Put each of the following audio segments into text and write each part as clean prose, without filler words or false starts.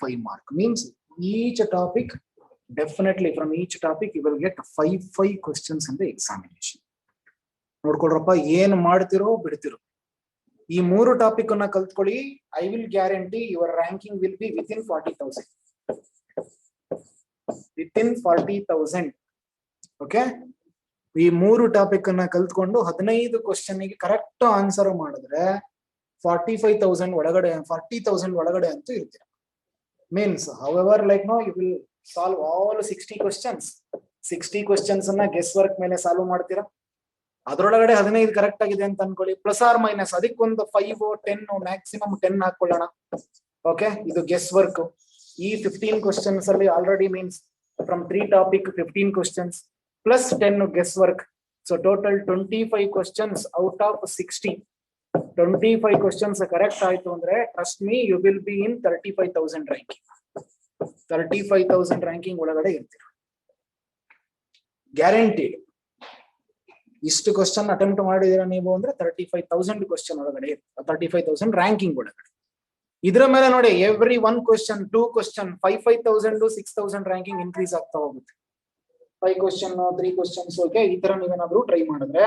5 mark. Means each topic, definitely from each topic you will get 5 questions in the examination. ನೋಡ್ಕೊಳ್ರಪ್ಪ, ಏನ್ ಮಾಡ್ತಿರೋ ಬಿಡ್ತಿರೋ ಈ 3 topic ಅನ್ನ ಕಲ್ತ್ಕೊಳ್ಳಿ. I will guarantee your ranking will be within 40,000. Within 40,000. Okay, ಈ 3 topic ಅನ್ನ ಕಲ್ತ್ಕೊಂಡು 15 question ಗೆ correct answer ಮಾಡಿದ್ರೆ 45,000 ಒಳಗಡೆ 40,000 ಒಳಗಡೆ ಅಂತೂ ಇರ್ತೀರ. Means however like no you will solve all 60 questions. 60 questions ಅನ್ನ ಗೆಸ್ ವರ್ಕ್ ಮೇಲೆ ಸಾಲ್ವ್ ಮಾಡ್ತೀರಾ. ಅದರೊಳಗಡೆ 15 ಕರೆಕ್ಟ್ ಆಗಿದೆ ಅಂತ ಅನ್ಕೊಳ್ಳಿ, ಪ್ಲಸ್ ಆರ್ ಮೈನಸ್ ಅದಕ್ಕೊಂದು 5 10 ಮ್ಯಾಕ್ಸಿಮಮ್ 10 ಹಾಕೊಳ್ಳೋಣ. ಓಕೆ, ಇದು ಗೆಸ್ ವರ್ಕ್. ಈ 15 ಕ್ವಶನ್ಸ್ ಅಲ್ಲಿ already means from 3 topic 15 questions plus 10 guess work. So total 25 questions out of 60. 25 questions correct ಆಯ್ತು ಅಂದ್ರೆ trust me you will be in 35,000 ranking. 35,000 ranking ಒಳಗಡೆ ಇರ್ತೀರ, guarantee. ಇಷ್ಟು ಕ್ವಶನ್ ಅಟೆಂಪ್ಟ್ ಮಾಡಿದಿರ ನೀವು ಅಂದ್ರೆ 35,000 ಕ್ವಶನ್ ಒಳಗಡೆ, 35,000 ರ್ಯಾಂಕಿಂಗ್ ಒಳಗಡೆ. ಇದ್ರ ಮೇಲೆ ನೋಡಿ, every 1 question 2 question 5,000 6,000 ranking increase ಆಗ್ತಾ ಹೋಗುತ್ತೆ. 5 ಕ್ವಶನ್ 3 ಕ್ವಶನ್ಸ್. ಓಕೆ, ಈ ತರ ನೀವೇನಾದ್ರೂ ಟ್ರೈ ಮಾಡಿದ್ರೆ,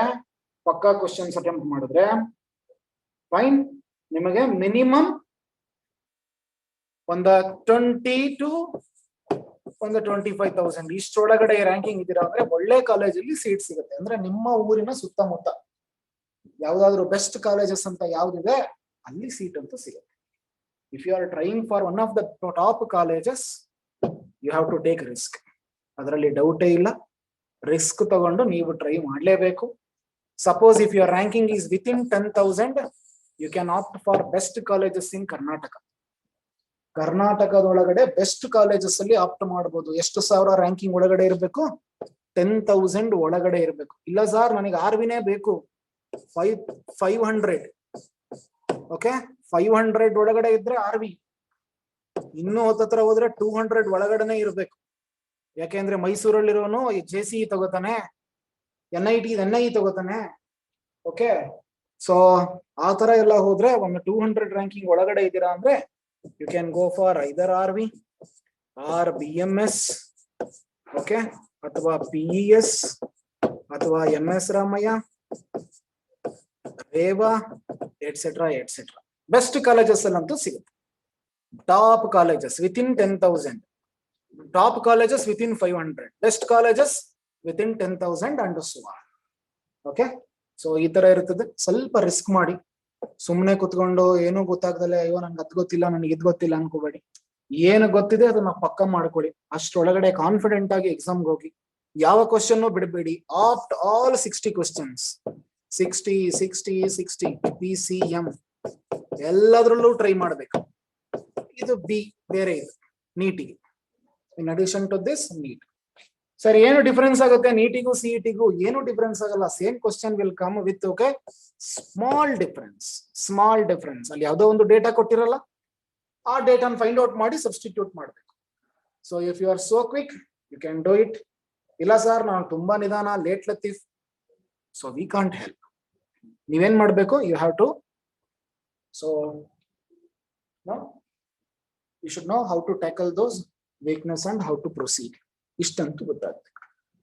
ಪಕ್ಕಾ ಕ್ವಶನ್ಸ್ ಅಟೆಂಪ್ಟ್ ಮಾಡಿದ್ರೆ ಫೈನ್, ನಿಮಗೆ ಮಿನಿಮಮ್ ಒಂದು 20 to 25,000 ಇಷ್ಟೊಳಗಡೆ ರ್ಯಾಂಕಿಂಗ್ ಇದ್ದೀರಾ ಅಂದ್ರೆ ಒಳ್ಳೆ ಕಾಲೇಜಲ್ಲಿ ಸೀಟ್ ಸಿಗುತ್ತೆ. ಅಂದ್ರೆ ನಿಮ್ಮ ಊರಿನ ಸುತ್ತಮುತ್ತ ಯಾವ್ದಾದ್ರು ಬೆಸ್ಟ್ ಕಾಲೇಜಸ್ ಅಂತ ಯಾವ್ದಿದೆ ಅಲ್ಲಿ ಸೀಟ್ ಅಂತೂ ಸಿಗುತ್ತೆ. If you are trying for one of the top colleges you have to take risk. ಅದರಲ್ಲಿ ಡೌಟೇ ಇಲ್ಲ. ರಿಸ್ಕ್ ತಗೊಂಡು ನೀವು ಟ್ರೈ ಮಾಡಲೇಬೇಕು. Suppose if your ranking is within 10,000 you can opt for best colleges in Karnataka. ಕರ್ನಾಟಕದೊಳಗಡೆ best colleges ಅಲ್ಲಿ opt ಮಾಡಬಹುದು. ಎಷ್ಟು ಸಾವಿರ ರ್ಯಾಂಕಿಂಗ್ ಒಳಗಡೆ ಇರಬೇಕು? 10,000 ಒಳಗಡೆ ಇರಬೇಕು. ಇಲ್ಲ ಸರ್ ನನಗೆ ಆರ್ವಿನೇ ಬೇಕು 500. ಓಕೆ, 500 ಒಳಗಡೆ ಇದ್ರೆ ಆರ್ವಿ. ಇನ್ನೂ ಹತ್ತತ್ರ ಹೋದ್ರೆ 200 ಒಳಗಡೆನೆ ಇರಬೇಕು. ಯಾಕೆಂದ್ರೆ ಮೈಸೂರಲ್ಲಿರೋನು JCE ತಗೋತಾನೆ, NI ತಗೋತಾನೆ. ಓಕೆ, ಸೊ ಆ ತರ ಎಲ್ಲ ಹೋದ್ರೆ ಒಂದು 200 ರ್ಯಾಂಕಿಂಗ್ ಒಳಗಡೆ ಇದ್ದೀರಾ ಅಂದ್ರೆ you can go for either RV or BMS, okay, ಅಥವಾ PES ಅಥವಾ MS Ramaiah, Reva, etcetera etcetera. Best colleges ಅಲ್ಲಂತೂ ಸಿಗುತ್ತೆ. Top colleges within 10,000, top colleges within 500, best colleges within 10,000 and so on. Okay, so ಈ ತರ ಇರ್ತದೆ. ಸ್ವಲ್ಪ ರಿಸ್ಕ್ ಮಾಡಿ, ಸುಮ್ನೆ ಕುತ್ಕೊಂಡು ಏನೂ ಗೊತ್ತಾಗ್ದಲೆ ಅಯ್ಯೋ ನಂಗೆ ಅದ್ ಗೊತ್ತಿಲ್ಲ ನನಗೆ ಇದ್ ಗೊತ್ತಿಲ್ಲ ಅನ್ಕೋಬೇಡಿ. ಏನು ಗೊತ್ತಿದೆ ಅದನ್ನ ಪಕ್ಕ ಮಾಡ್ಕೊಳ್ಳಿ. ಅಷ್ಟೊಳಗಡೆ ಕಾನ್ಫಿಡೆಂಟ್ ಆಗಿ ಎಕ್ಸಾಮ್ಗೆ ಹೋಗಿ. ಯಾವ ಕ್ವಶನ್ ಬಿಡಬೇಡಿ. ಆಫ್ಟ್ ಆಲ್ 60 ಕ್ವಶನ್ಸ್, 60 PCM ಎಲ್ಲದ್ರಲ್ಲೂ ಟ್ರೈ ಮಾಡ್ಬೇಕು. ಇದು ಬೇರೆ ಇದು ನೀಟಿಗೆ. In addition to this NEET. Sir ಏನು ಡಿಫರೆನ್ಸ್ ಆಗುತ್ತೆ ನೀಟಿಗೂ CETಗೂ? ಏನು ಡಿಫರೆನ್ಸ್ ಆಗಲ್ಲ. Same question will come with okay small difference. ಅಲ್ಲಿ ಯಾವುದೋ ಒಂದು ಡೇಟಾ ಕೊಟ್ಟಿರಲ್ಲ, ಆ ಡೇಟಾನ ಫೈಂಡ್ ಔಟ್ ಮಾಡಿ ಸಬ್ಸ್ಟಿಟ್ಯೂಟ್ ಮಾಡಬೇಕು. So if you are so quick you can do it. ಇಲ್ಲ ಸರ್ ನಾನು ತುಂಬಾ ನಿಧಾನ, late Latif, so we can't help. ನೀವೇನ್ ಮಾಡ್ಬೇಕು? You have to, so you should know how to tackle those weakness and how to proceed. ಇಷ್ಟಂತೂ ಗೊತ್ತಾಗುತ್ತೆ.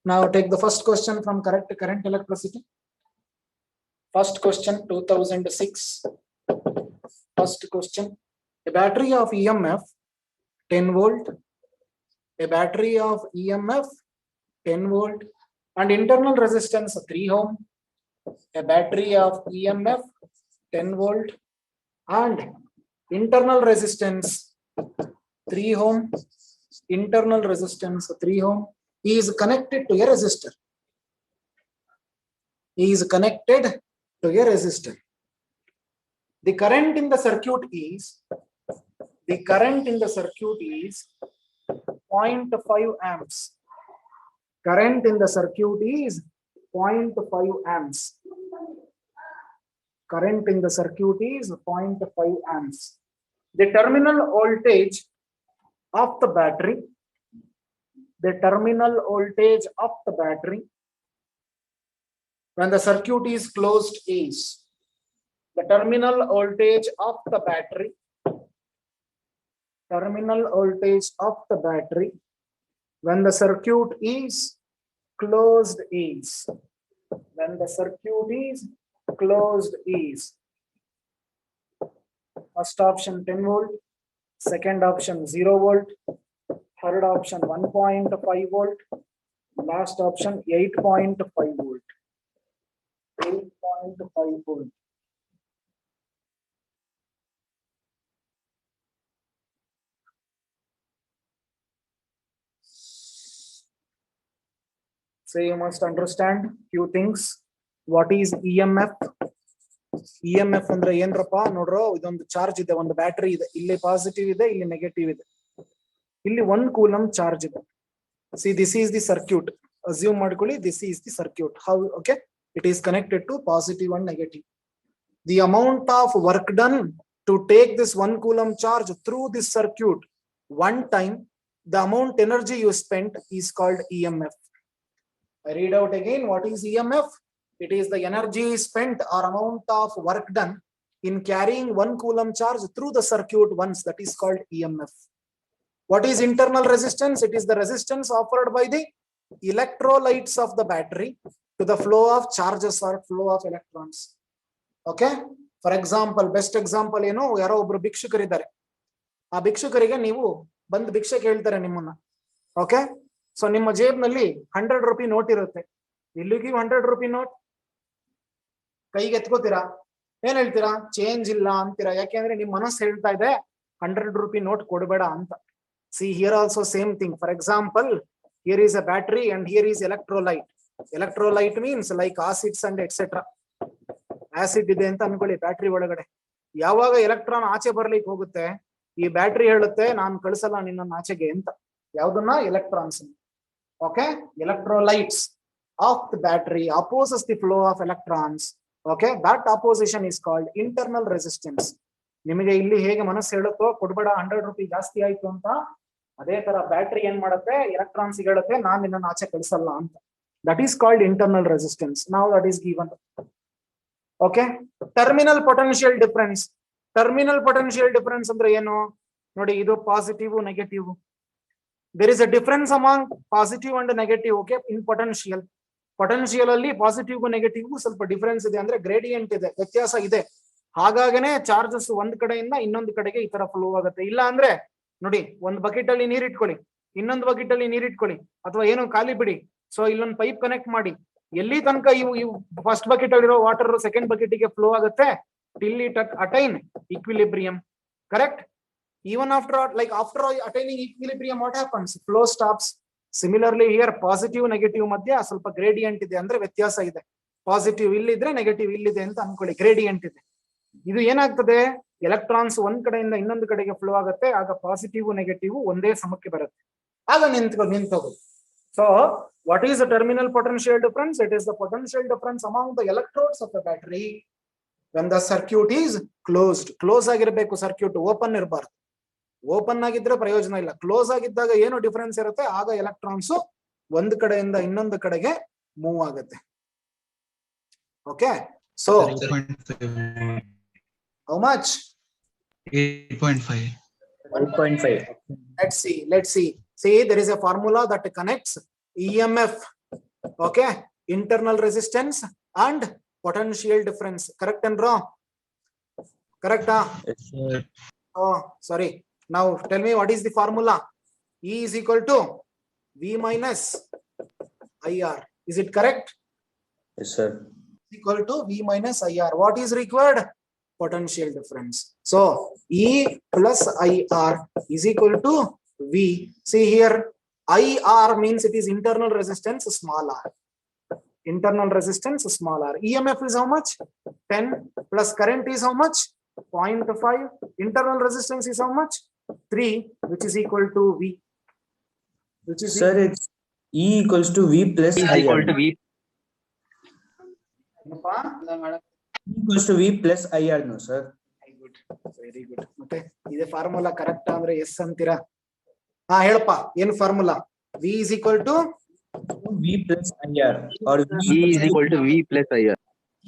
Now take the first question from current electricity. First question 2006. First question, a battery of EMF 10 volt, a battery of EMF 10 volt and internal resistance 3 ohm, a battery of EMF 10 volt and internal resistance 3 ohm, internal resistance 3 ohm is connected to a resistor. Is connected to a resistor. The current in the circuit is 0.5 amps. Current in the circuit is 0.5 amps. Current in the circuit is 0.5 amps. The terminal voltage of the battery, when the circuit is closed is, the terminal voltage of the battery terminal voltage of the battery when the circuit is closed is, when the circuit is closed is, first option 10 volt, second option 0 volt, third option 1.5 volt, last option 8.5 volt. 8.5 volt. So you must understand few things. What is EMF? EMF ಅಂದ್ರೆ ಏನ್ರಪ್ಪ ನೋಡ್ರೋ, ಇದೊಂದು charge ಇದೆ, ಒಂದು battery ಇದೆ, ಇಲ್ಲಿ positive ಇದೆ, ಇಲ್ಲಿ negative ಇದೆ, ಇಲ್ಲಿ 1 ಕೂಲಂ ಚಾರ್ಜ್ ಇದೆ. See, this is the circuit. Assume ಮಾಡ್ಕೊಳ್ಳಿ, this is the circuit. How? Okay, it is connected to positive and negative. The amount of work done to take this 1 coulomb charge through this circuit one time, the amount energy you spent is called EMF. I read out again, what is EMF? It is the energy spent or amount of work done in carrying 1 coulomb charge through the circuit once, that is called EMF. What is internal resistance? It is the resistance offered by the electrolytes of the battery to the flow of charges or flow of electrons. Okay? For example, best example ಏನು, ಯಾರೋ ಒಬ್ರು ಭಿಕ್ಷುಕರಿದ್ದಾರೆ, ಆ ಭಿಕ್ಷುಕರಿಗೆ ನೀವು ಬಂದು ಭಿಕ್ಷೆ ಕೇಳ್ತಾರೆ ನಿಮ್ಮನ್ನ. Okay, so ನಿಮ್ಮ ಜೇಬ್ನಲ್ಲಿ 100 ರೂಪಾಯಿ ನೋಟ್ ಇರುತ್ತೆ, ಇಲ್ಲಿಗೆ 100 ರೂಪಾಯಿ ನೋಟ್ ಕೈಗೆ ಎತ್ಕೋತೀರಾ, ಏನ್ ಹೇಳ್ತೀರಾ? ಚೇಂಜ್ ಇಲ್ಲ ಅಂತೀರಾ. ಯಾಕೆಂದ್ರೆ ನಿಮ್ ಮನಸ್ಸು ಹೇಳ್ತಾ ಇದೆ 100 ರೂಪಾಯಿ ನೋಟ್ ಕೊಡಬೇಡ ಅಂತ. See, here also same thing. For example, here is a battery and here is electrolyte. Electrolyte means like acids and etc. Acid ಇದೆ ಅಂತ ಅನ್ಕೊಳ್ಳಿ ಬ್ಯಾಟ್ರಿ ಒಳಗಡೆ. ಯಾವಾಗ ಎಲೆಕ್ಟ್ರಾನ್ ಆಚೆ ಬರ್ಲಿಕ್ಕೆ ಹೋಗುತ್ತೆ, ಈ ಬ್ಯಾಟ್ರಿ ಹೇಳುತ್ತೆ ನಾನು ಕಳಿಸಲ್ಲ ನಿನ್ನ ಆಚೆಗೆ ಅಂತ. ಯಾವ್ದನ್ನ? Electrons. Okay, electrolytes of the battery opposes the flow of electrons. Okay, that opposition is called internal resistance. ನಿಮಗೆ ಇಲ್ಲಿ ಹೇಗೆ ಮನಸ್ಸು ಹೇಳುತ್ತೋ ಕೊಡ್ಬೇಡ 100 ರೂಪಾಯಿ ಜಾಸ್ತಿ ಆಯ್ತು ಅಂತ, ಅದೇ ತರ ಬ್ಯಾಟ್ರಿ ಏನ್ ಮಾಡುತ್ತೆ, ಎಲೆಕ್ಟ್ರಾನ್ಸ್ ಹೇಳುತ್ತೆ ನಾನ್ ನಿನ್ನ ಆಚೆ ಕಳಿಸಲ್ಲ ಅಂತ. That is called internal resistance. ನಾವು that is given. Okay, terminal potential difference. Terminal potential difference ಅಂದ್ರೆ ಏನು ನೋಡಿ, ಇದು positive negative. There is a difference among positive and negative. Okay, in potential, potential ಅಲ್ಲಿ ಪಾಸಿಟಿವ್ ನೆಗೆಟಿವ್ ಸ್ವಲ್ಪ difference ಇದೆ, ಅಂದ್ರೆ gradient ಇದೆ, ವ್ಯತ್ಯಾಸ ಇದೆ. ಹಾಗಾಗನೆ ಚಾರ್ಜಸ್ ಒಂದ್ ಕಡೆಯಿಂದ ಇನ್ನೊಂದು ಕಡೆಗೆ ಈ ತರ ಫ್ಲೋ ಆಗುತ್ತೆ. ಇಲ್ಲ ಅಂದ್ರೆ ನೋಡಿ, ಒಂದ್ ಬಕೆಟ್ ಅಲ್ಲಿ ನೀರ್ ಇಟ್ಕೊಳ್ಳಿ, ಇನ್ನೊಂದು ಬಕೆಟ್ ಅಲ್ಲಿ ನೀರ್ ಇಟ್ಕೊಳ್ಳಿ, ಅಥವಾ ಏನೋ ಖಾಲಿ ಬಿಡಿ. ಸೊ ಇಲ್ಲೊಂದು ಪೈಪ್ ಕನೆಕ್ಟ್ ಮಾಡಿ, ಎಲ್ಲಿ ತನಕ ಇವು ಫಸ್ಟ್ ಬಕೆಟ್ ಅಲ್ಲಿರೋ ವಾಟರ್ ಸೆಕೆಂಡ್ ಬಕೆಟ್ ಗೆ ಫ್ಲೋ ಆಗುತ್ತೆ, till it attain equilibrium. Correct? Even after attaining equilibrium, what happens? Flow stops. Similarly here, positive negative ಮಧ್ಯೆ ಸ್ವಲ್ಪ ಗ್ರೇಡಿಯಂಟ್ ಇದೆ, ಅಂದ್ರೆ ವ್ಯತ್ಯಾಸ ಇದೆ. ಪಾಸಿಟಿವ್ ಇಲ್ಲಿದ್ರೆ ನೆಗೆಟಿವ್ ಇಲ್ಲಿದೆ ಅಂತ ಅನ್ಕೊಳ್ಳಿ, ಗ್ರೇಡಿಯಂಟ್ ಇದೆ. ಇದು ಏನಾಗ್ತದೆ, ಎಲೆಕ್ಟ್ರಾನ್ಸ್ ಒಂದ್ ಕಡೆಯಿಂದ ಇನ್ನೊಂದು ಕಡೆಗೆ ಫ್ಲೋ ಆಗುತ್ತೆ, ಆಗ ಪಾಸಿಟಿವ್ ನೆಗೆಟಿವ್ ಒಂದೇ ಸಮಕ್ಕೆ ಬರುತ್ತೆ, ಆಗ ನಿಂತೋಗುತ್ತೆ. So what is the terminal potential difference? It is the potential difference among the electrodes of the battery when the circuit is closed. Close ಆಗಿರ್ಬೇಕು ಸರ್ಕ್ಯೂಟ್, ಓಪನ್ ಇರಬಾರ್ದು. ಓಪನ್ ಆಗಿದ್ರೆ ಪ್ರಯೋಜನ ಇಲ್ಲ. ಕ್ಲೋಸ್ ಆಗಿದ್ದಾಗ ಏನು ಡಿಫರೆನ್ಸ್ ಇರುತ್ತೆ, ಆಗ ಎಲೆಕ್ಟ್ರಾನ್ಸ್ ಒಂದ್ ಕಡೆಯಿಂದ ಇನ್ನೊಂದು ಕಡೆಗೆ ಮೂವ್ ಆಗುತ್ತೆ. Okay, so how much? 8.5. 1.5. Let's see. See, there is a formula that connects EMF, okay, internal resistance and potential difference. Correct and wrong? Correct? Yes, sir. Oh, sorry. Now tell me, what is the formula? E is equal to V minus IR. Is it correct? Yes, sir. Equal to V minus IR. What is required? Potential difference. So E plus IR is equal to V. See here, IR means it is internal resistance, small r. Internal resistance, small r. EMF is how much? 10 plus current is how much? 0.5. Internal resistance is how much? 3, which is equal to V. Which is Sir, it's E equals to V plus Is IR. equal to V. Equals to V plus IR, no, sir. Very good. ಮತ್ತೆ ಇದೆ formula correct ಅಂದ್ರೆ S ಅಂತೀರಾ? ಹಾ ಹೇಳಪ್ಪ, ಏನ್ formula? V is equal to V plus IR or E is equal to V plus IR.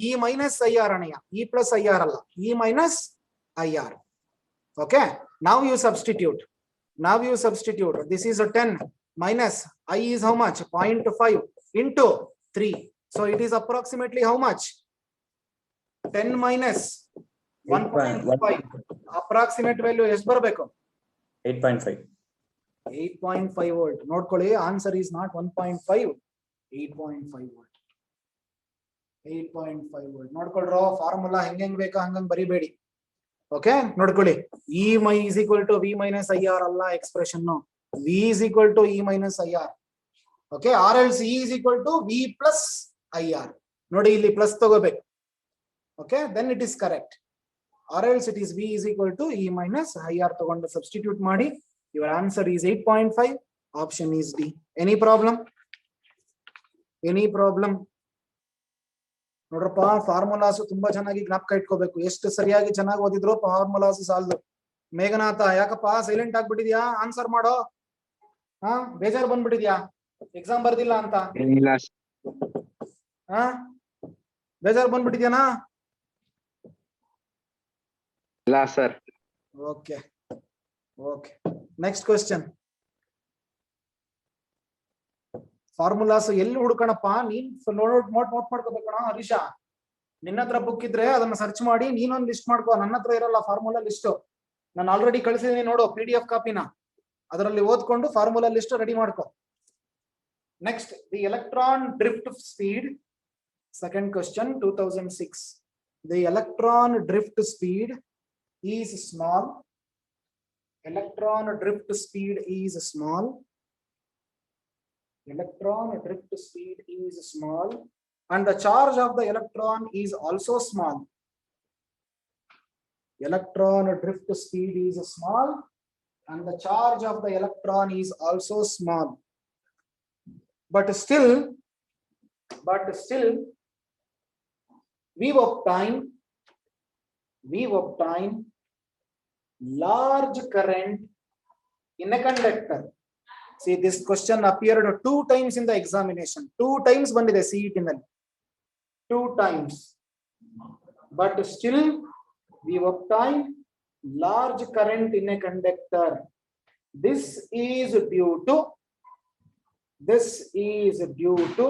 E minus IR ಅಣ್ಣಯ್ಯ, E plus IR ಅಲ್ಲ, E minus IR. Okay, now you substitute. Now you substitute. This is a 10 minus I is how much? 0.5 into 3. So it is approximately how much? 10 minus 1.5. Approximate value ಎಷ್ಟು ಬರಬೇಕು? 8.5. 8.5 volt. ನೋಡ್ಕೊಳ್ಳಿ, answer is not 1.5, 8.5 volt. 8.5 volt. ನೋಡ್ಕೊಳ್ರೋ, formula ಹೆಂಗ್ ಬೇಕಾ ಹಂಗಂಗ್ ಬರಿಬೇಡಿ. Okay, ನೋಡ್ಕೊಳ್ಳಿ. E is equal to V minus IR ಅಲ್ಲ expression. V is equal to E minus IR. Okay, or else E is equal to V plus IR. ನೋಡಿ, ಇಲ್ಲಿ plus ತಗೋಬೇಕು. Okay, then it is correct. Or else it is V is equal to E minus IR ತಗೊಂಡು substitute ಮಾಡಿ. Your answer is 8.5. Option is D. Any problem? Any problem? ನೋಡ್ರಪ್ಪ, formulas ತುಂಬಾ ಚೆನ್ನಾಗಿ ಜ್ಞಾಪಕ ಇಟ್ಕೋಬೇಕು. ಎಷ್ಟು ಸರಿಯಾಗಿ ಚೆನ್ನಾಗಿ ಓದಿದ್ರು ಫಾರ್ಮುಲಾಸ್ ಸಾಲ್ದು. ಮೇಘನಾಥ, ಯಾಕಪ್ಪ ಸೈಲೆಂಟ್ ಆಗ್ಬಿಟ್ಟಿದ್ಯಾ? ಆನ್ಸರ್ ಮಾಡೋ. ಹಾ, ಬೇಜಾರು ಬಂದ್ಬಿಟ್ಟಿದ್ಯಾ ಎಕ್ಸಾಮ್ ಬರ್ದಿಲ್ಲ ಅಂತ? ಹಾ, ಬೇಜಾರು ಬಂದ್ಬಿಟ್ಟಿದ್ಯಾನಾ? ಇಲ್ಲ sir. Okay okay, next question. Formulas ಎಲ್ಲಿ ಹುಡುಕಣಪ್ಪ? ನೀನ್ ನೋಟ್ ಮಾಡ್ಕೋಬೇಕಣ ಹರೀಶಾ. ನಿನ್ನ ಹತ್ರ ಬುಕ್ ಇದ್ರೆ ಅದನ್ನ ಸರ್ಚ್ ಮಾಡಿ ನೀನೊಂದು ಲಿಸ್ಟ್ ಮಾಡ್ಕೋ. ನನ್ನ ಹತ್ರ ಇರಲ್ಲ ಫಾರ್ಮುಲಾ ಲಿಸ್ಟ್. ನಾನು ಆಲ್ರೆಡಿ ಕಳಿಸಿದೀನಿ ನೋಡು PDF ಕಾಪಿನ. ಅದರಲ್ಲಿ ಓದ್ಕೊಂಡು ಫಾರ್ಮುಲಾ ಲಿಸ್ಟ್ ರೆಡಿ ಮಾಡ್ಕೋ. Next, the electron drift speed. Second question, 2006. The electron drift speed is small. Electron drift speed is small. Electron drift speed is small, and the charge of the electron is also small. Electron drift speed is small, and the charge of the electron is also small. But still, we obtain large current in a conductor. See, this question appeared 2 times in the examination. 2 times bandide CET nalli. 2 times. But still we obtain large current in a conductor. This is due to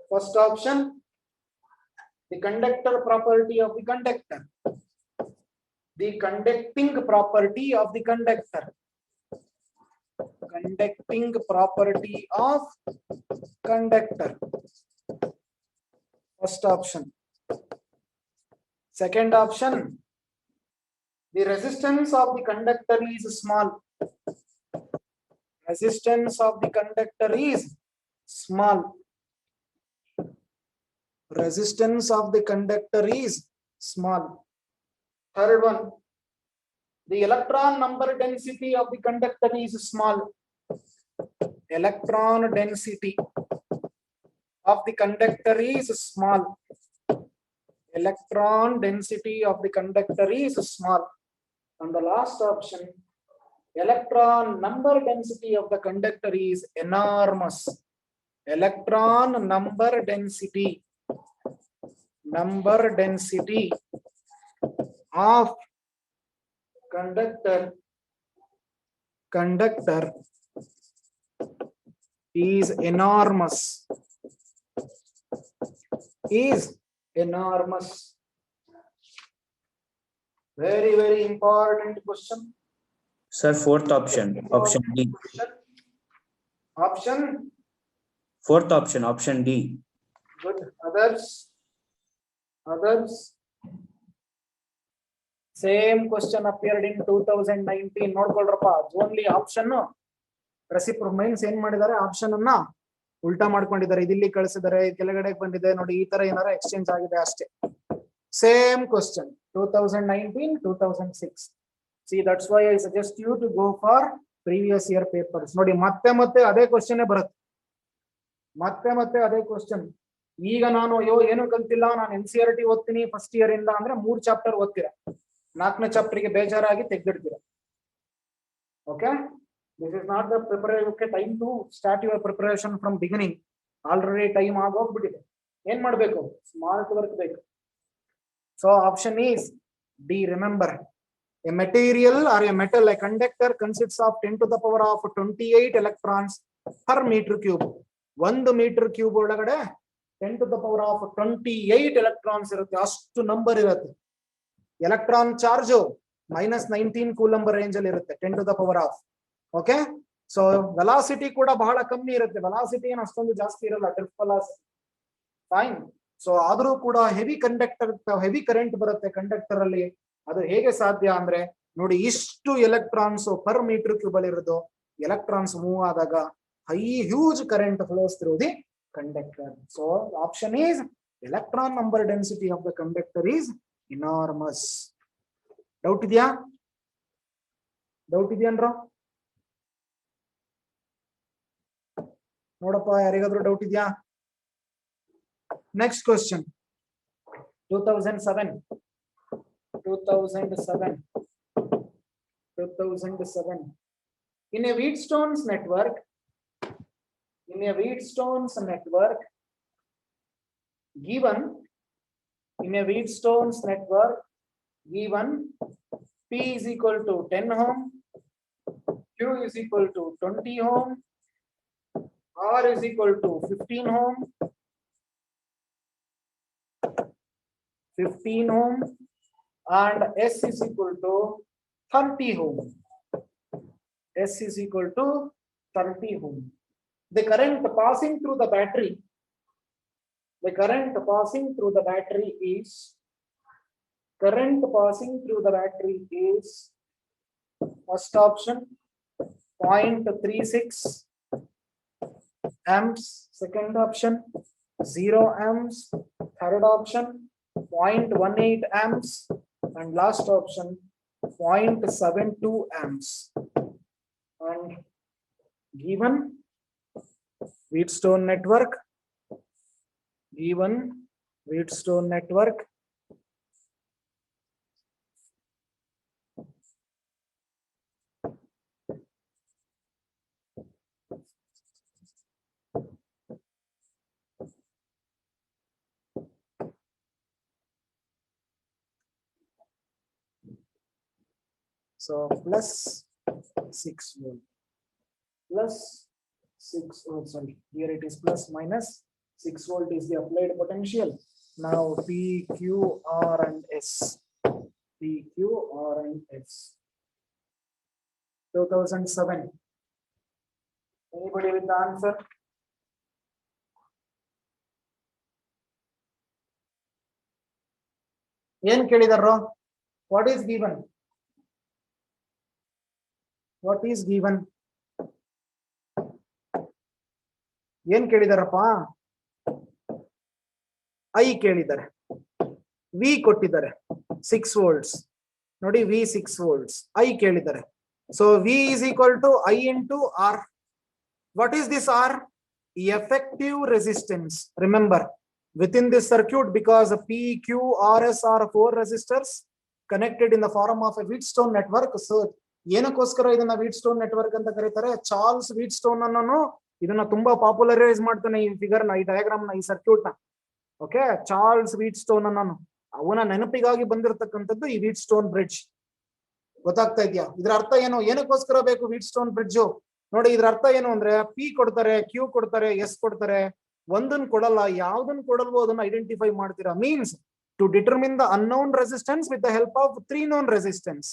first option, the conductor property of the conductor. The conducting property of the conductor. Conducting property of conductor. First option. Second option, the resistance of the conductor is small. Resistance of the conductor is small. Resistance of the conductor is small. Third one, the electron number density of the conductor is small. Electron density of the conductor is small. Electron density of the conductor is small. And the last option, electron number density of the conductor is enormous. Electron number density of conductor is enormous. Very, very important question. Sir, fourth option, option D. Fourth option D. Good. Others. Same question appeared in 2019. ನೋಡ್ಕೊಳ್ರಪ್ಪ, only option ರೆಸಿಪ್ರೊಮೈನ್ಸ್ ಏನ್ ಮಾಡಿದ್ದಾರೆ, option ಅನ್ನ ಉಲ್ಟಾ ಮಾಡ್ಕೊಂಡಿದ್ದಾರೆ. ಇಲ್ಲಿ ಕಳಿಸಿದ್ದಾರೆ, ಕೆಳಗಡೆ ಬಂದಿದೆ ನೋಡಿ. ಈ ತರ ಏನಾರ ಎಕ್ಸ್ಚೇಂಜ್ ಆಗಿದೆ ಅಷ್ಟೇ. Same question 2019, 2006. See, that's why I suggest you to go for previous year papers. ನೋಡಿ, ಮತ್ತೆ ಅದೇ ಕ್ವಶನ್ ಬರುತ್ತೆ. ಮತ್ತೆ ಅದೇ ಕ್ವಶನ್. ಈಗ ನಾನು ಏನು ಕಲ್ತಿಲ್ಲ, ನಾನು NCERT ಓದ್ತೀನಿ ಫಸ್ಟ್ ಇಯರ್ ಇಂದ ಅಂದ್ರೆ 3 ಚಾಪ್ಟರ್ ಓದ್ತೀರಾ. 4ನೇ ಚಾಪ್ಟರ್ಗೆ ಬೇಜಾರಾಗಿ ತೆಗೆದಿಡ್ತೀರಾ. Okay, this is not the preparation. Okay, time to start your preparation from beginning. Already time ಆಗೋಗ್ಬಿಟ್ಟಿದೆ. ಏನ್ ಮಾಡ್ಬೇಕು? ಸ್ಮಾರ್ಟ್ ವರ್ಕ್ ಬೇಕು. So option is D. Remember, A material or a metal, a conductor consists of 10 to the power of 28 electrons per meter cube. 1 meter cube ಒಳಗಡೆ 10 to the power of 28 electrons ಇರುತ್ತೆ, ಅಷ್ಟು number ಇರುತ್ತೆ. Electron charge -19 coulomb range ಅಲ್ಲಿ ಇರುತ್ತೆ 10 to the power of. Okay, so velocity ಕೂಡ ಬಹಳ ಕಮ್ಮಿ ಇರುತ್ತೆ, ವೆಲಾಸಿಟಿ ಏನು ಅಷ್ಟೊಂದು ಜಾಸ್ತಿ ಇರಲ್ಲ, ಡ್ರಿಫ್ಟ್ ವೆಲಾಸಿಟಿ. ಫೈನ್. ಸೊ ಆದ್ರೂ ಕೂಡ ಹೆವಿ ಕರೆಂಟ್ ಬರುತ್ತೆ ಕಂಡಕ್ಟರ್ ಅಲ್ಲಿ. ಅದು ಹೇಗೆ ಸಾಧ್ಯ ಅಂದ್ರೆ ನೋಡಿ, ಇಷ್ಟು ಎಲೆಕ್ಟ್ರಾನ್ಸ್ ಪರ್ ಮೀಟರ್ ಕ್ಯೂಬ್ ಅಲ್ಲಿ ಇರೋದು. ಎಲೆಕ್ಟ್ರಾನ್ಸ್ ಮೂವ್ ಆದಾಗ huge current flows through the conductor. So option is electron number density of the conductor is enormous. Doubt ಇದೆಯಾ? ಅನ್ರ? ನೋಡಪ್ಪ, ಯಾರಿಗಾದ್ರೂ ಡೌಟ್ ಇದೆಯಾ? Next question 2007. In a Wheatstone's network, given P is equal to 10 ohm, Q is equal to 20 ohm, R is equal to 15 ohm, and S is equal to 30 ohm. The current passing through the battery is first option 0.36 amps, second option 0 amps, third option 0.18 amps, and last option 0.72 amps. And given Wheatstone network, so plus 6 volt, here it is plus minus 6 volt is the applied potential. Now P, Q, R and S. 2007. Anybody with the answer? ಏನ್ ಕೇಳಿದಾರೋ? What is given? ಏನ್ ಕೇಳಿದಾರಪ್ಪ? I ಕೇಳಿದ್ದಾರೆ, V ಕೊಟ್ಟಿದ್ದಾರೆ 6 volts. ನೋಡಿ, V 6 volts, I ಕೇಳಿದ್ದಾರೆ. So we is equal to I into R. What is this R? Effective resistance. Remember, within this circuit, because P, Q, R, S are 4 resistors connected in the form of a Wheatstone network. So ಏನಕ್ಕೋಸ್ಕರ ಇದನ್ನ Wheatstone network ಅಂತ ಕರೀತಾರೆ? Charles Wheatstone ಅನ್ನೋನು ಇದನ್ನ ತುಂಬಾ popularise ಮಾಡ್ತಾನೆ, ಈ figure ನ, ಈ ಡಯಾಗ್ರಾಮ್ ನ, ಈ ಸರ್ಕ್ಯೂಟ್ ನ. ಓಕೆ, ಚಾರ್ಲ್ಸ್ Wheatstone ಅನ್ನೋನು, ಅವನ ನೆನಪಿಗಾಗಿ ಬಂದಿರತಕ್ಕಂಥದ್ದು ಈ Wheatstone ಬ್ರಿಡ್ಜ್. ಗೊತ್ತಾಗ್ತಾ ಇದೆಯಾ? ಇದ್ರ ಅರ್ಥ ಏನು? ಏನಕ್ಕೋಸ್ಕರ ಬೇಕು Wheatstone ಬ್ರಿಡ್ಜ್? ನೋಡಿ, ಇದ್ರ ಅರ್ಥ ಏನು ಅಂದ್ರೆ, ಪಿ ಕೊಡ್ತಾರೆ, ಕ್ಯೂ ಕೊಡ್ತಾರೆ, ಎಸ್ ಕೊಡ್ತಾರೆ, ಒಂದನ್ ಕೊಡಲ್ಲ, ಯಾವ್ದನ್ ಕೊಡಲ್ವೋ ಅದನ್ನ ಐಡೆಂಟಿಫೈ ಮಾಡ್ತೀರಾ. Means to determine the unknown resistance with the help of 3 known resistance.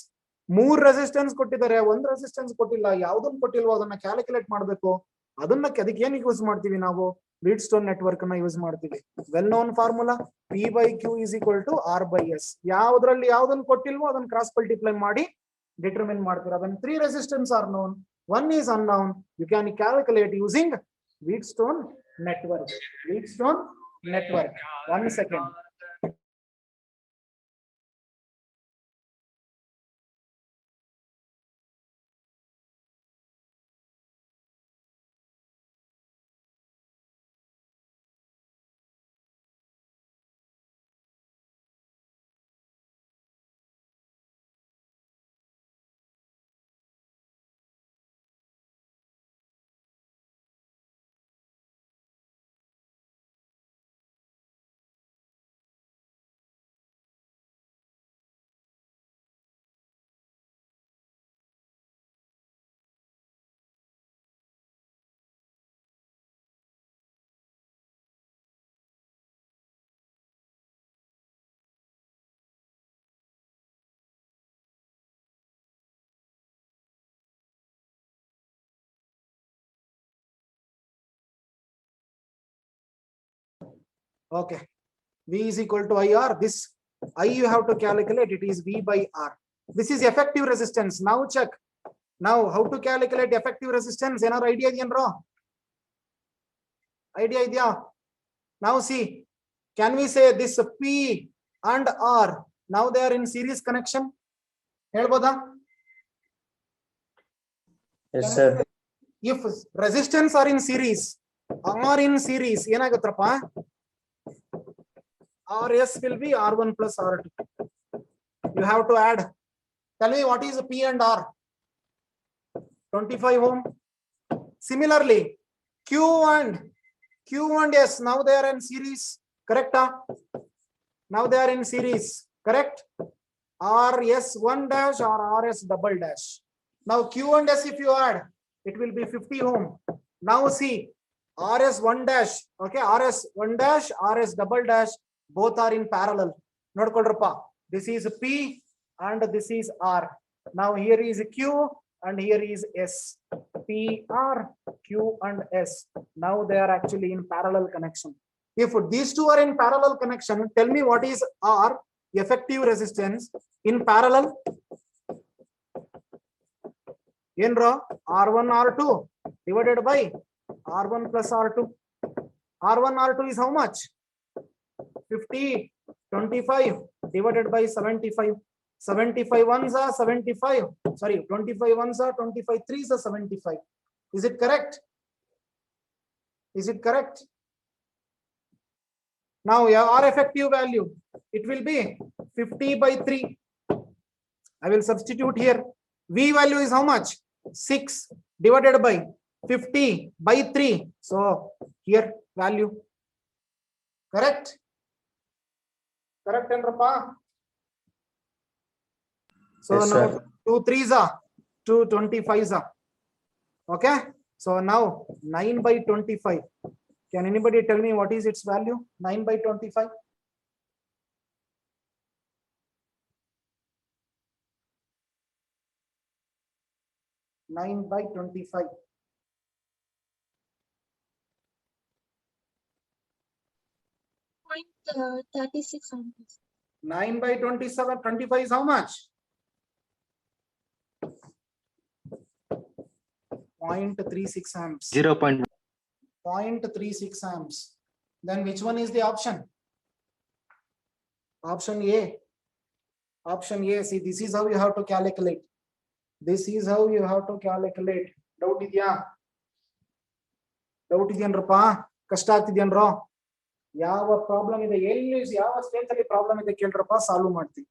3 resistance ಕೊಟ್ಟಿದ್ದಾರೆ, 1 ರೆಸಿಸ್ಟೆನ್ಸ್ ಕೊಟ್ಟಿಲ್ಲ, ಯಾವ್ದನ್ ಕೊಟ್ಟಿಲ್ವೋ ಅದನ್ನ ಕ್ಯಾಲ್ಕುಲೇಟ್ ಮಾಡ್ಬೇಕು. ಅದಕ್ಕೆ ಏನ್ ಯೂಸ್ ಮಾಡ್ತೀವಿ ನಾವು? Wheatstone ನೆಟ್ವರ್ಕ್ ನ ಯೂಸ್ ಮಾಡ್ತೀವಿ. Well known formula P/Q is equal to R/S. ಯಾವ್ದ್ರಲ್ಲಿ ಯಾವ್ದನ್ ಕೊಟ್ಟಿಲ್ವೋ ಅದನ್ನ ಕ್ರಾಸ್ ಮಲ್ಟಿಪ್ಲೈ ಮಾಡಿ ಡಿಟರ್ಮಿನ್ ಮಾಡ್ತೀರಾ. when 3 resistance are known, 1 is unknown, you can calculate using Wheatstone network. 1 second. Okay, V is equal to IR. This I you have to calculate, it is V by R. This is effective resistance. Now check. Now how to calculate effective resistance? Another idea idea idea. Now see, can we say this P and R, now they are in series connection? Helboda? Yes, sir. If resistance are in series, ಏನಾಗುತ್ತಪ್ಪ? RS will be R1 plus R2. You have to add. Tell me what is P and R? 25 ohm. Similarly, Q and S, now they are in series. Correct? Now they are in series. Correct? RS1 dash or RS double dash. Now Q and S if you add, it will be 50 ohm. Now see, RS1 dash, okay, RS1 dash, RS double dash, both are in parallel. Nodkodrappa. This is P and this is R. Now here is Q and here is S. P, R, Q and S. Now they are actually in parallel connection. If these two are in parallel connection, tell me what is R, effective resistance in parallel? R1 R2 divided by R1 plus R2. R1 R2 is how much? 50, 25 divided by 75. 75 ones are 75. Sorry, 25 ones are 25 threes are 75. Is it correct? Is it correct? Now our effective value, it will be 50 by 3. I will substitute here. V value is how much? 6 divided by 50 by 3. So here value. Correct? Correct, Endrapa? So Yes, now sir. 2 3s are 2 25s are. Okay. So now 9 by 25. Can anybody tell me what is its value? 9 by 25. Nine by 25. 36 amperes. 9 by 27. 25 is how much? 0.36 amps. 0.36 amps. Then which one is the option? Option A. Option A. See, this is how you have to calculate. This is how you have to calculate. Doubt idya? Doubt idyanrappa? Kashta agtidyanro? Yava problem ide elli yava stage alli problem ide kelrappa solve ಮಾಡ್ತೀನಿ.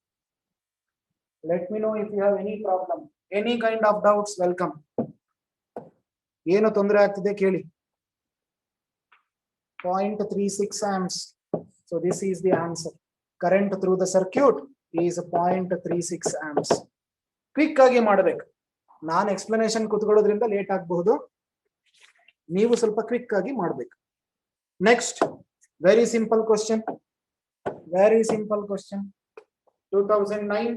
Let me know if you have any problem, any kind of doubts. Welcome. ಏನು ತೊಂದರೆ ಆಗ್ತಿದೆ ಕೇಳಿ. 0.36 amps. So this is the answer. Current through the circuit is 0.36 amps. Quick ಆಗಿ ಮಾಡಬೇಕು. ನಾನು explanation ಕೂತ್ಕೊಳ್ಳೋದ್ರಿಂದ late ಆಗಬಹುದು. ನೀವು ಸ್ವಲ್ಪ ಕ್ವಿಕ್ ಆಗಿ ಮಾಡಬೇಕು. Next, very simple question. Very simple question. 2009.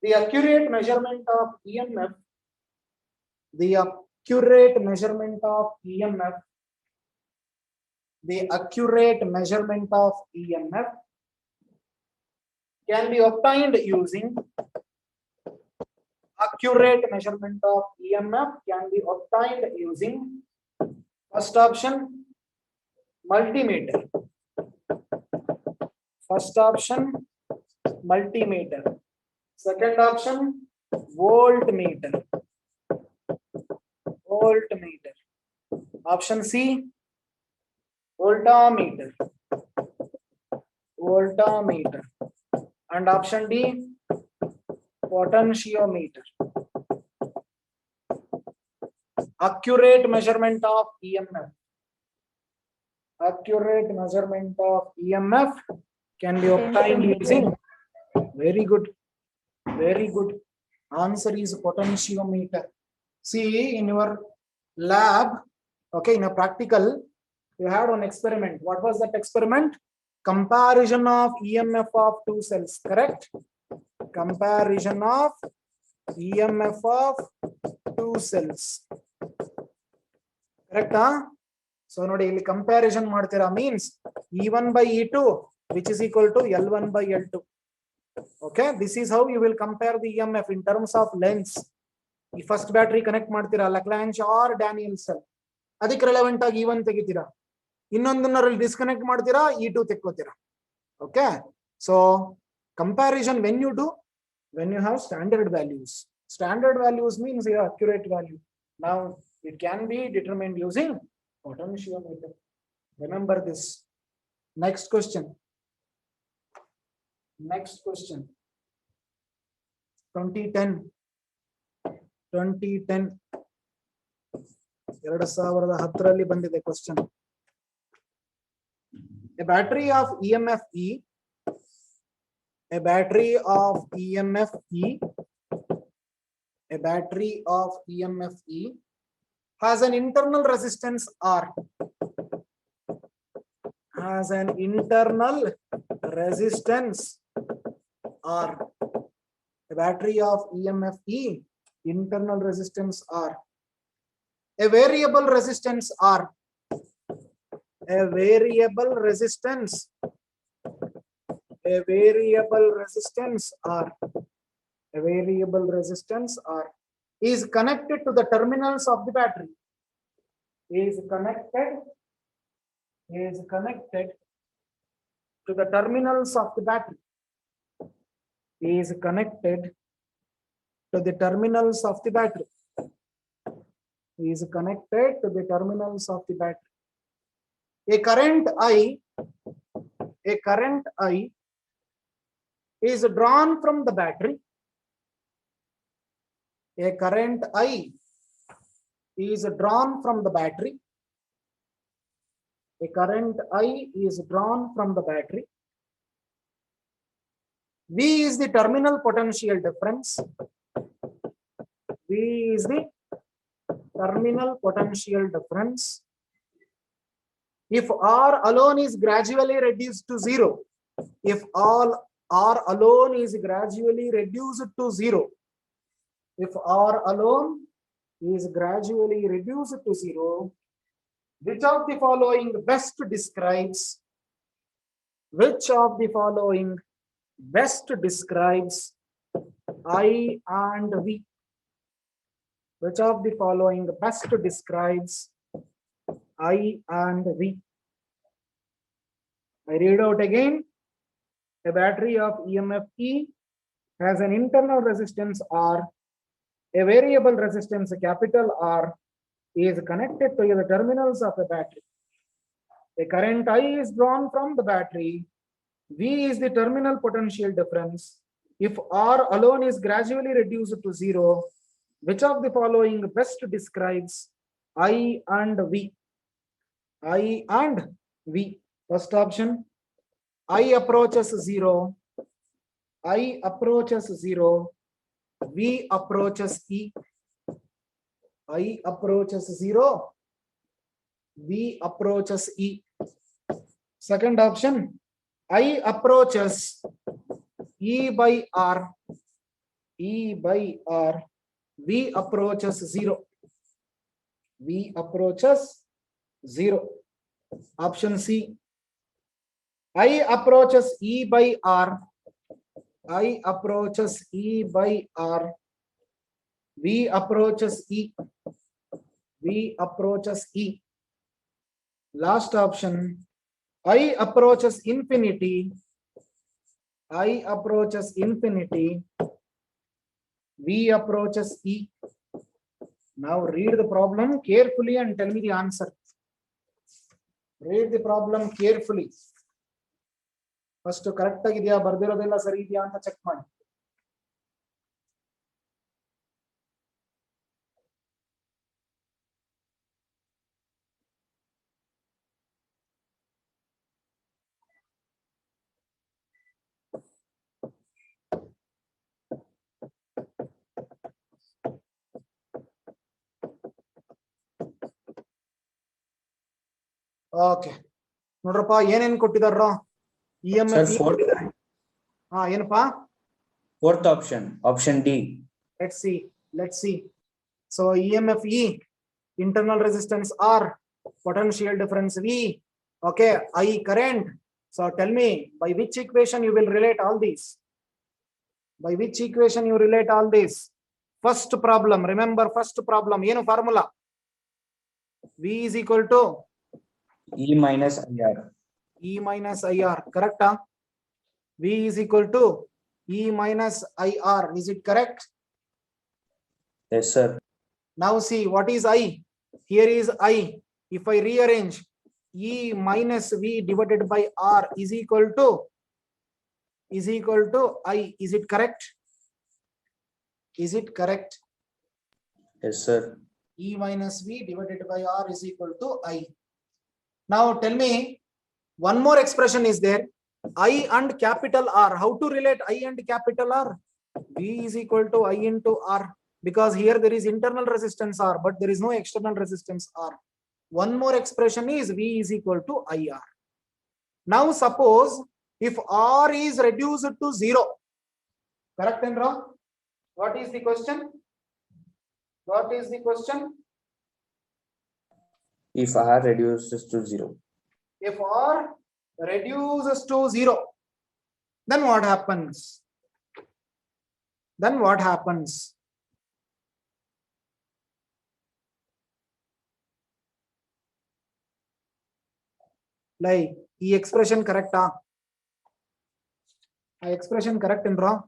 The accurate measurement of EMF. The accurate measurement of EMF. The accurate measurement of EMF can be obtained using. Accurate measurement of EMF can be obtained using. First option, multimeter. First option, multimeter. Second option, voltmeter. Voltmeter. Option C, voltmeter. Voltmeter. And option D, potentiometer. Accurate measurement of EMF. Accurate measurement of EMF can be obtained using. Very good. Very good. Answer is potentiometer. See, in your lab, okay, in a practical, you had an experiment. What was that experiment? Comparison of EMF of two cells, correct? Comparison of EMF of two cells. ಕರೆಕ್ಟಾ? So ನೋಡಿ ಇಲ್ಲಿ comparison ಮಾಡ್ತೀರಾ, means E1 by E2 which is equal to L1 by L2. Okay, this is how you will compare the EMF in terms of lengths. ಈ first battery connect ಮಾಡ್ತೀರಾ ಲಕ್ಲಾಂಚ್ R ಡ್ಯಾನಿಯಲ್ಸನ್, ಅದಕ್ಕೆ relevant ಆಗಿ E1 ತೆಗಿತೀರಾ, ಇನ್ನೊಂದನ್ನ disconnect ಮಾಡ್ತೀರಾ E2 ತೆಕ್ಕೋತೀರಾ. Okay, so comparison when you do, when you have standard values. Standard values means your accurate value. Now it can be determined using potentiometer. Remember this. Next question. Next question. 2010. 2010 ಬಂದಿದೆ question. A battery of EMF E. A battery of EMF E. A battery of EMF E has an internal resistance R. Has an internal resistance R. A battery of EMF E, internal resistance R. A variable resistance R. A variable resistance. A variable resistance R. A variable resistance R is connected to the terminals of the battery. Is connected to the terminals of the battery. Is connected to the terminals of the battery. Is connected to the terminals of the battery. A current I is drawn from the battery. A current I is drawn from the battery. A current I is drawn from the battery. V is the terminal potential difference. V is the terminal potential difference. If R alone is gradually reduced to zero, if all R alone is gradually reduced to zero, if R alone is gradually reduced to zero, which of the following best describes, which of the following best describes I and V? Which of the following best describes I and V? I read out again. A battery of EMF E has an internal resistance R. A variable resistance capital R is connected to the terminals of the battery. A current I is drawn from the battery. V is the terminal potential difference. If R alone is gradually reduced to zero, which of the following best describes I and V? I and V. First option, I approaches zero. I approaches zero. V approaches E. I approaches zero. V approaches E. Second option, I approaches E by R. E by R. V approaches zero. V approaches zero. Option C. I approaches E by R. I approaches E by R. V approaches E. V approaches E. Last option. I approaches infinity. I approaches infinity. V approaches E. Now read the problem carefully and tell me the answer. Read the problem carefully. First correct ಆಗಿದೆಯಾ ಬರ್ದಿರೋದೆಲ್ಲ ಸರಿ ಇದೆಯಾ ಅಂತ check ಮಾಡಿ. Okay ನೋಡ್ರಪ್ಪ ಏನೇನ್ ಕೊಟ್ಟಿದಾರ EMF ಕೊಟ್ಟಿದ್ದಾರೆ. ಹಾ ಏನಪ್ಪಾ Fourth option, option D. let's see. So EMF E internal resistance R, potential difference V, okay, I current. So tell me, by which equation you will relate all these? By which equation you relate all this? First problem, remember first problem, ಏನು formula? V is equal to E minus IR. E minus IR, correct? V is equal to E minus IR, is it correct? Yes, sir. Now see, what is I? Here is I. If I rearrange, E minus V divided by R is equal to I. Is it correct? Is it correct? Yes, sir. E minus V divided by R is equal to I. Now tell me, one more expression is there. I and capital R. How to relate I and capital R? V is equal to I into R. Because here there is internal resistance R, but there is no external resistance R. One more expression is V is equal to IR. Now suppose if R is reduced to 0, correct and wrong? What is the question? What is the question? If R reduces to 0. If R reduces to 0, then what happens? Then what happens? Like, E expression correct? Expression correct and wrong?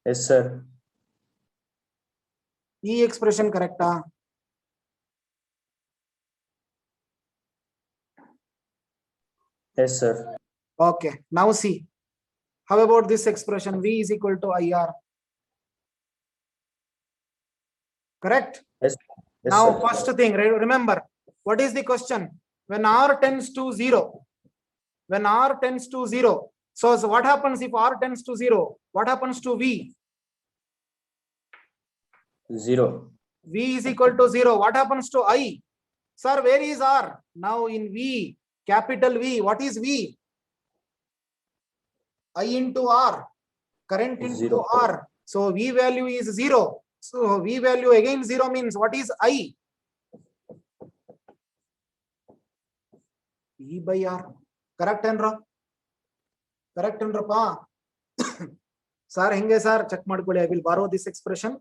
Yes, sir. E expression correct? Yes, sir. Okay, now see. How about this expression? V is equal to IR. Correct? Yes. Yes, Now, sir. first thing, remember, what is the question? When R tends to 0, when R tends to 0, so what happens if R tends to 0? What happens to V? 0. V is equal to 0. What happens to I? Sir, where is R? Now in V, capital V, what is V? I into R, current into 0. R. So V value is 0. So V value again 0 means what is I? E by R. Correct and wrong? Correct and wrong? Sir, henge sir, check madkoli. I will borrow this expression.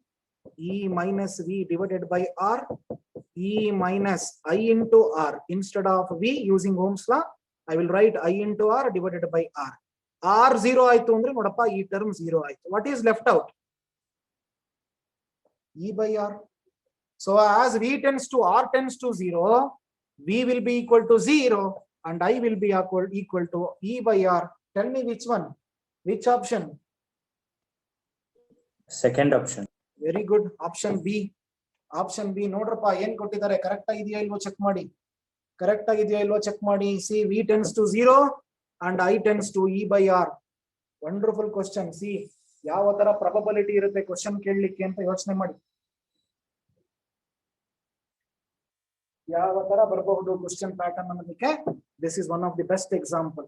E minus V divided by R. E minus I into R. Instead of V using Ohm's law, I will write I into R divided by R. R 0 aitu andre nodappa ee term 0 aitu. What is left out? E by R. So as V tends to R tends to 0, V will be equal to 0 and I will be equal to E by R. Tell me which one? Which option? Second option. Very good. Option B. Option B. Nodrappa yen kottidare correct agidya ilvo check ಮಾಡಿ. Correct agidya ilvo check ಮಾಡಿ. See, V tends to 0 and I tends to E by R. Wonderful question. See, ಯಾವ ತರ probability ಇರುತ್ತೆ question ಕೇಳಲಿಕ್ಕೆ ಅಂತ ಯೋಚನೆ ಮಾಡಿ. ಯಾವ ತರ ಬರಬಹುದು question pattern ಅನ್ನೋದಕ್ಕೆ this is one of the best example.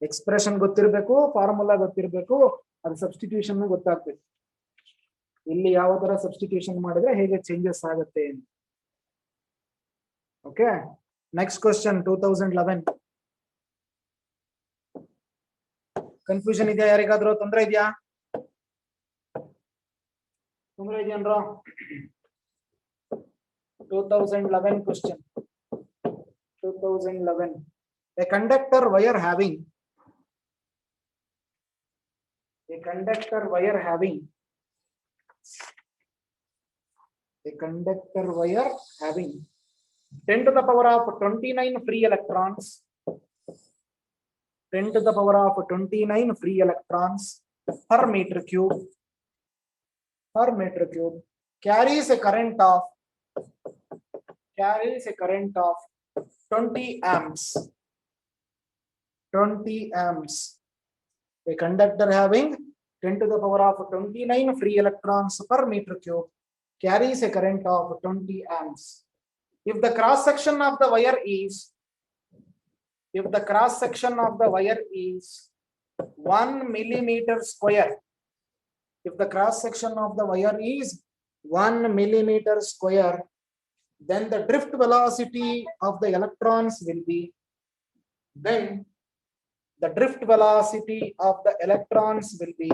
Expression ಗೊತ್ತಿರಬೇಕು, ಫಾರ್ಮುಲಾ ಗೊತ್ತಿರಬೇಕು, ಅದು ಸಬ್ಸ್ಟಿಟ್ಯೂಷನ್ ಗೊತ್ತಾಗಬೇಕು. ಇಲ್ಲಿ ಯಾವ ತರ ಸಬ್ಸ್ಟಿಟ್ಯೂಷನ್ ಮಾಡಿದ್ರೆ ಹೇಗೆ ಚೇಂಜಸ್ ಆಗುತ್ತೆ. Okay, next question 2011. ಕನ್ಫ್ಯೂಷನ್ ಇದೆಯಾ? ಯಾರಿಗಾದ್ರೂ ತೊಂದರೆ ಇದೆಯಾ? ತೊಂದರೆ ಇದೆಯನ್ರೋ? 2011 question. 2011. A conductor wire having a conductor wire having 10 to the power of 29 free electrons, 10 to the power of 29 free electrons per meter cube carries a current of 20 amps. 20 amps. A conductor having 10 to the power of 29 free electrons per meter cube carries a current of 20 amps. If the cross section of the wire is 1 millimeter square, if the cross section of the wire is 1 millimeter square, then the drift velocity of the electrons will be, then the drift velocity of the electrons will be,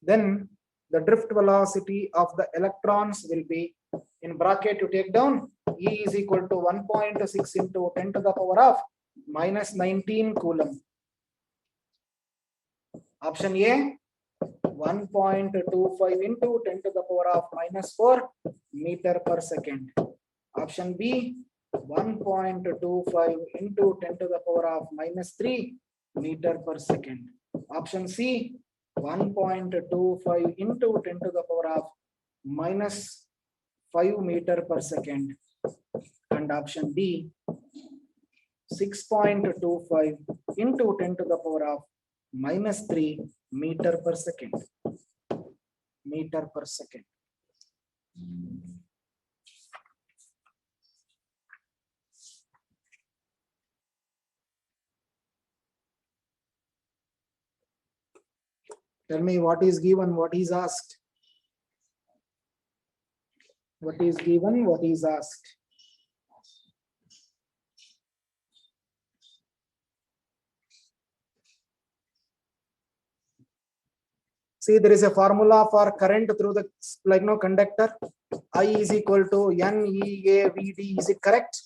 then the drift velocity of the electrons will be, in bracket you take down, E is equal to 1.6 into 10 to the power of minus 19 coulomb. Option A, 1.25 into 10 to the power of minus 4 meter per second. Option B, 1.25 into 10 to the power of minus 3 meter per second. Option C, 1.25 into 10 to the power of minus 5 meter per second. And option D, 6.25 into 10 to the power of minus 3 meter per second. Meter per second. Tell me what is given, what is asked. What is given, what is asked. See, there is a formula for current through the conductor. I is equal to NEAVD. Is it correct?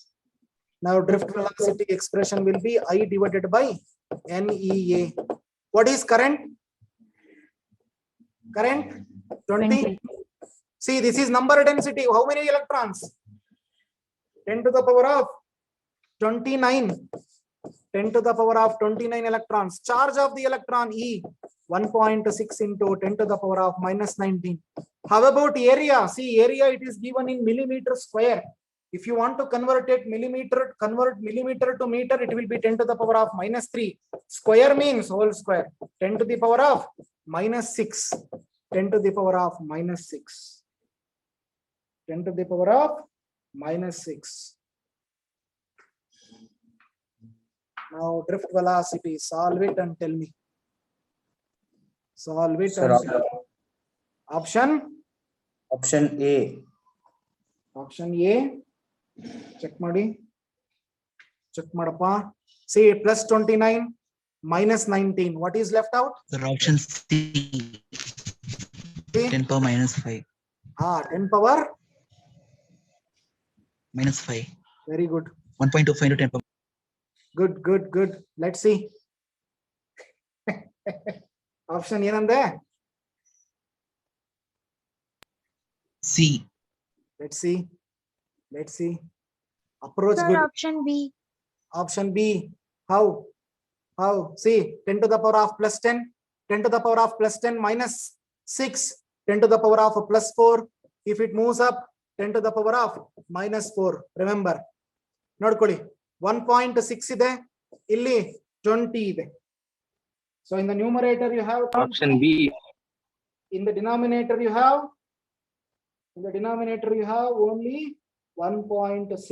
Now drift velocity expression will be I divided by NEA. What is current? Current 20. See, this is number density. How many electrons? 10 to the power of 29. 10 to the power of 29 electrons. Charge of the electron E, 1.6 into 10 to the power of minus 19. How about area? See, area, it is given in millimeter square. If you want to convert millimeter to meter, it will be 10 to the power of minus 3. Square means whole square. 10 to the power of minus 6. 10 to the power of minus 6. 10 to the power of minus 6. Now drift velocity, solve it and tell me. Solve it. Sir, Option? option A. Option A. Check madi. Check madapa. See, plus 29 minus 19. What is left out? Sir, option C. 10 power minus 5. 10 power Minus 5. very good. 1.25 into 10 power. Good. Let's see. Option ಏನಂದೆ? C. Let's see. Approach Sir, good. option B. Option B. How? See, 10 to the power of plus 10. 10 to the power of plus 10 minus 6. 10 to the power of plus 4. If it moves up, 10 to the power of minus 4. Remember. ನೋಡ್ಕೊಳ್ಳಿ 1.6 ಇದೆ, ಇಲ್ಲಿ 20 ಇದೆ. So in the numerator you have 20. Option B. In the denominator you have only 1.6.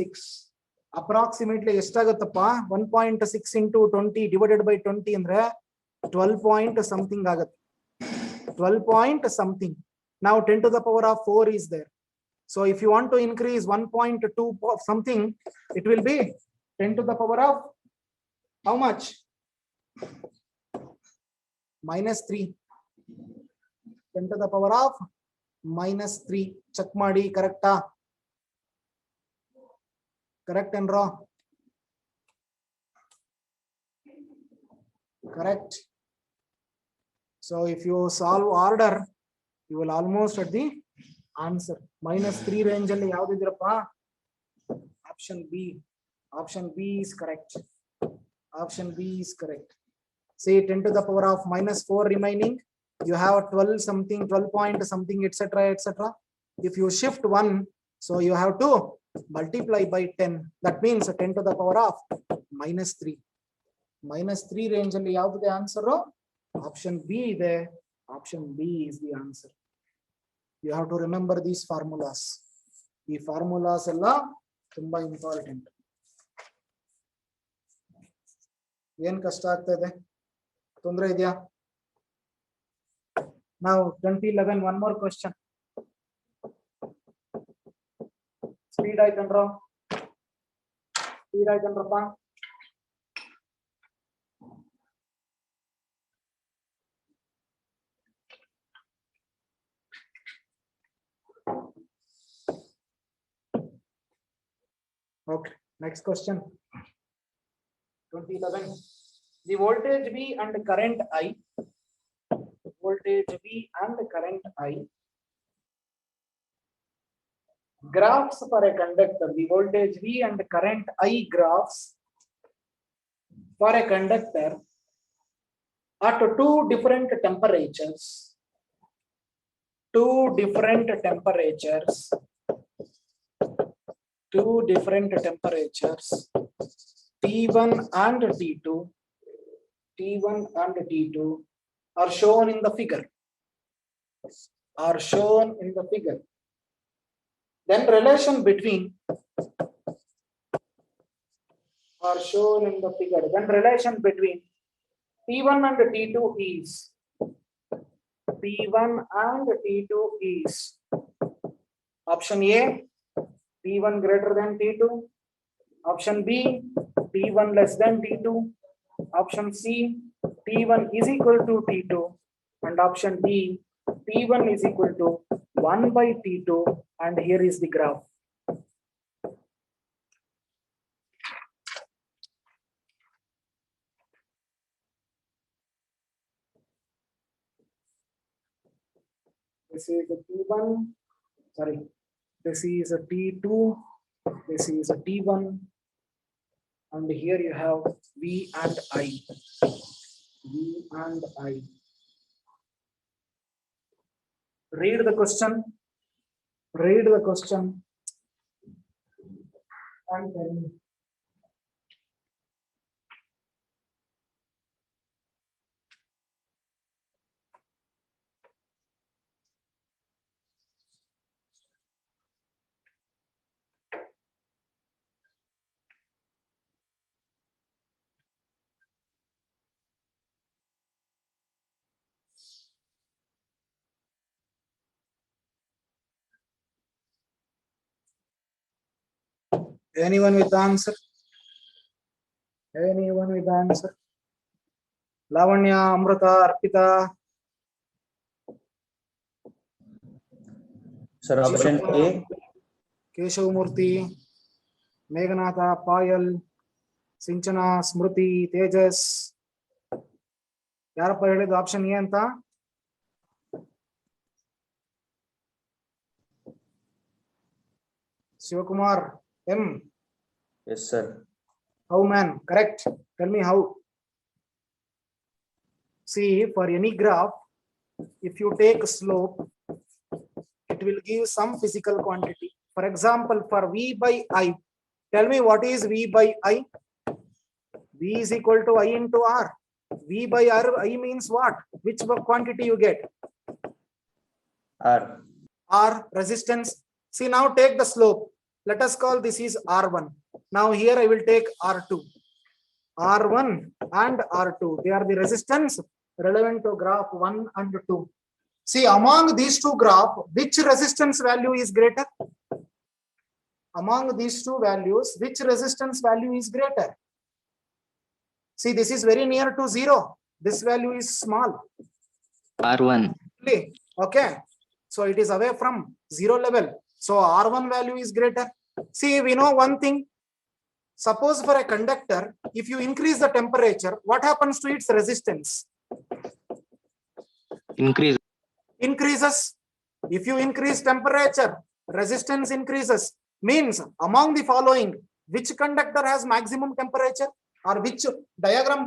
Approximately ಎಷ್ಟಾಗುತ್ತಪ್ಪ? 1.6 into 20 divided by 20 ಅಂದ್ರೆ 12 point something ಆಗುತ್ತೆ. 12 point something. Now 10 to the power of 4 is there. So if you want to increase 1.2 something, it will be 10 to the power of how much? Minus 3. 10 to the power of minus 3. Check madi, correcta? Correct and wrong? Correct. So if you solve order, you will almost at the answer. Minus 3 range alli yavadu idrappa? Option B. Option B is correct. Option B is correct. See, 10 to the power of minus 4 remaining. You have 12 something, 12 point something, etc. If you shift 1, so you have to multiply by 10. That means 10 to the power of minus 3. Minus 3 range alli yavadu the answer? Option B ಇದೆ. Option B is the answer. You have to remember these formulas. The formulas alla ತುಂಬಾ important. ಏನ್ ಕಷ್ಟ ಆಗ್ತಾ ಇದೆ? ತೊಂದರೆ ಇದೆಯಾ? Now 2011, one more question. Speed ಆಯ್ತಂದ್ರ speed ಆಯ್ತಂದ್ರಪ್ಪ. Okay, next question. 2011. The voltage V and current I. Voltage V and current I. Graphs for a conductor. The voltage V and current I graphs for a conductor at two different temperatures. Two different temperatures. Two different temperatures. T1 and T2. T1 and T2 are shown in the figure. Are shown in the figure. Then relation between are shown in the figure. Then relation between T1 and T2 is T1 and T2 is option A, T1 greater than T2. Option B, T1 less than T2. Option C, T1 is equal to T2. And option D, T1 is equal to 1 by T2. And here is the graph. This is a T1, sorry, this is a T2, this is a T1, and here you have V and I. V and I. Read the question. Read the question. And tell me. Anyone with answer? Anyone with answer? Lavanya, Amrita, Arpita. Sir, option A. Keshav Murthy, Meghanatha, Payal, Sinchana, Smriti, Tejas. ಯಾರಪ್ಪ ಹೇಳಿದ option A ಅಂತ? Shivakumar M. Yes, sir. How, man? Correct. Tell me how. See, for any graph, if you take slope, it will give some physical quantity. For example, for V by I, tell me what is V by I? V is equal to I into R. V by R, I means what? Which quantity you get? R. R, resistance. See, now take the slope. Let us call this is R1. Now here I will take R2. R1 and R2. They are the resistance relevant to graph 1 and 2. See, among these two graphs, which resistance value is greater? Among these two values, which resistance value is greater? See, this is very near to 0. This value is small. R1. Okay. So it is away from 0 level. So R1 value is greater. See, we know one thing. Suppose for a conductor, if you increase the temperature, what happens to its resistance? Increases. If you increase temperature, resistance increases. Means among the following, which conductor has maximum temperature, or which diagram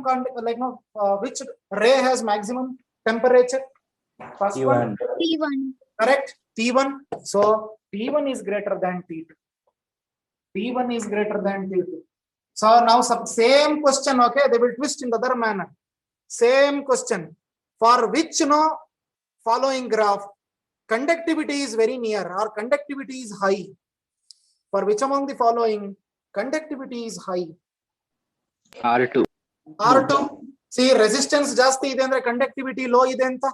which ray has maximum temperature? First one. T1. Correct. T1. So T1 is greater than T2. T1 is greater than T2. So now some same question, okay, they will twist in the other manner. Same question. For which following graph conductivity is very near or conductivity is high? For which among the following conductivity is high? R2. R2. See, resistance ಜಾಸ್ತಿ ಇದೆ ಅಂದ್ರೆ conductivity low ಇದೆ ಅಂತ.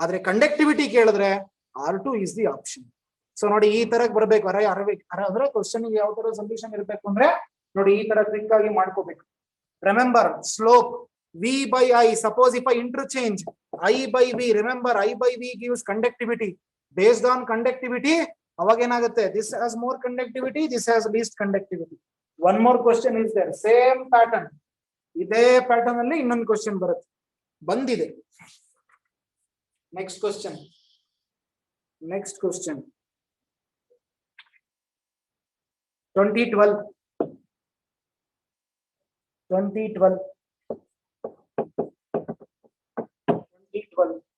ಆದ್ರೆ conductivity ಕೇಳಿದ್ರೆ R2 is the option. So ನೋಡಿ ಈ ತರ ಬರ್ಬೇಕು. ಅಂದ್ರೆ ಕ್ವಶನ್ ಯಾವ ತರ ಸೊಲ್ಯೂಷನ್ ಇರ್ಬೇಕು ಅಂದ್ರೆ ನೋಡಿ ಈ ತರ ಕ್ವಿಕ್ ಆಗಿ ಮಾಡ್ಕೋಬೇಕು. Remember slope v by I. Suppose if I interchange I by v, remember I by v gives conductivity. Based on conductivity, ಅವಾಗ ಏನಾಗುತ್ತೆ, this has more conductivity, this has least conductivity. One more question is there, same pattern. ಇದೇ pattern ಅಲ್ಲಿ ಇನ್ನೊಂದು question ಬರುತ್ತೆ, ಬಂದಿದೆ. Next question 2012.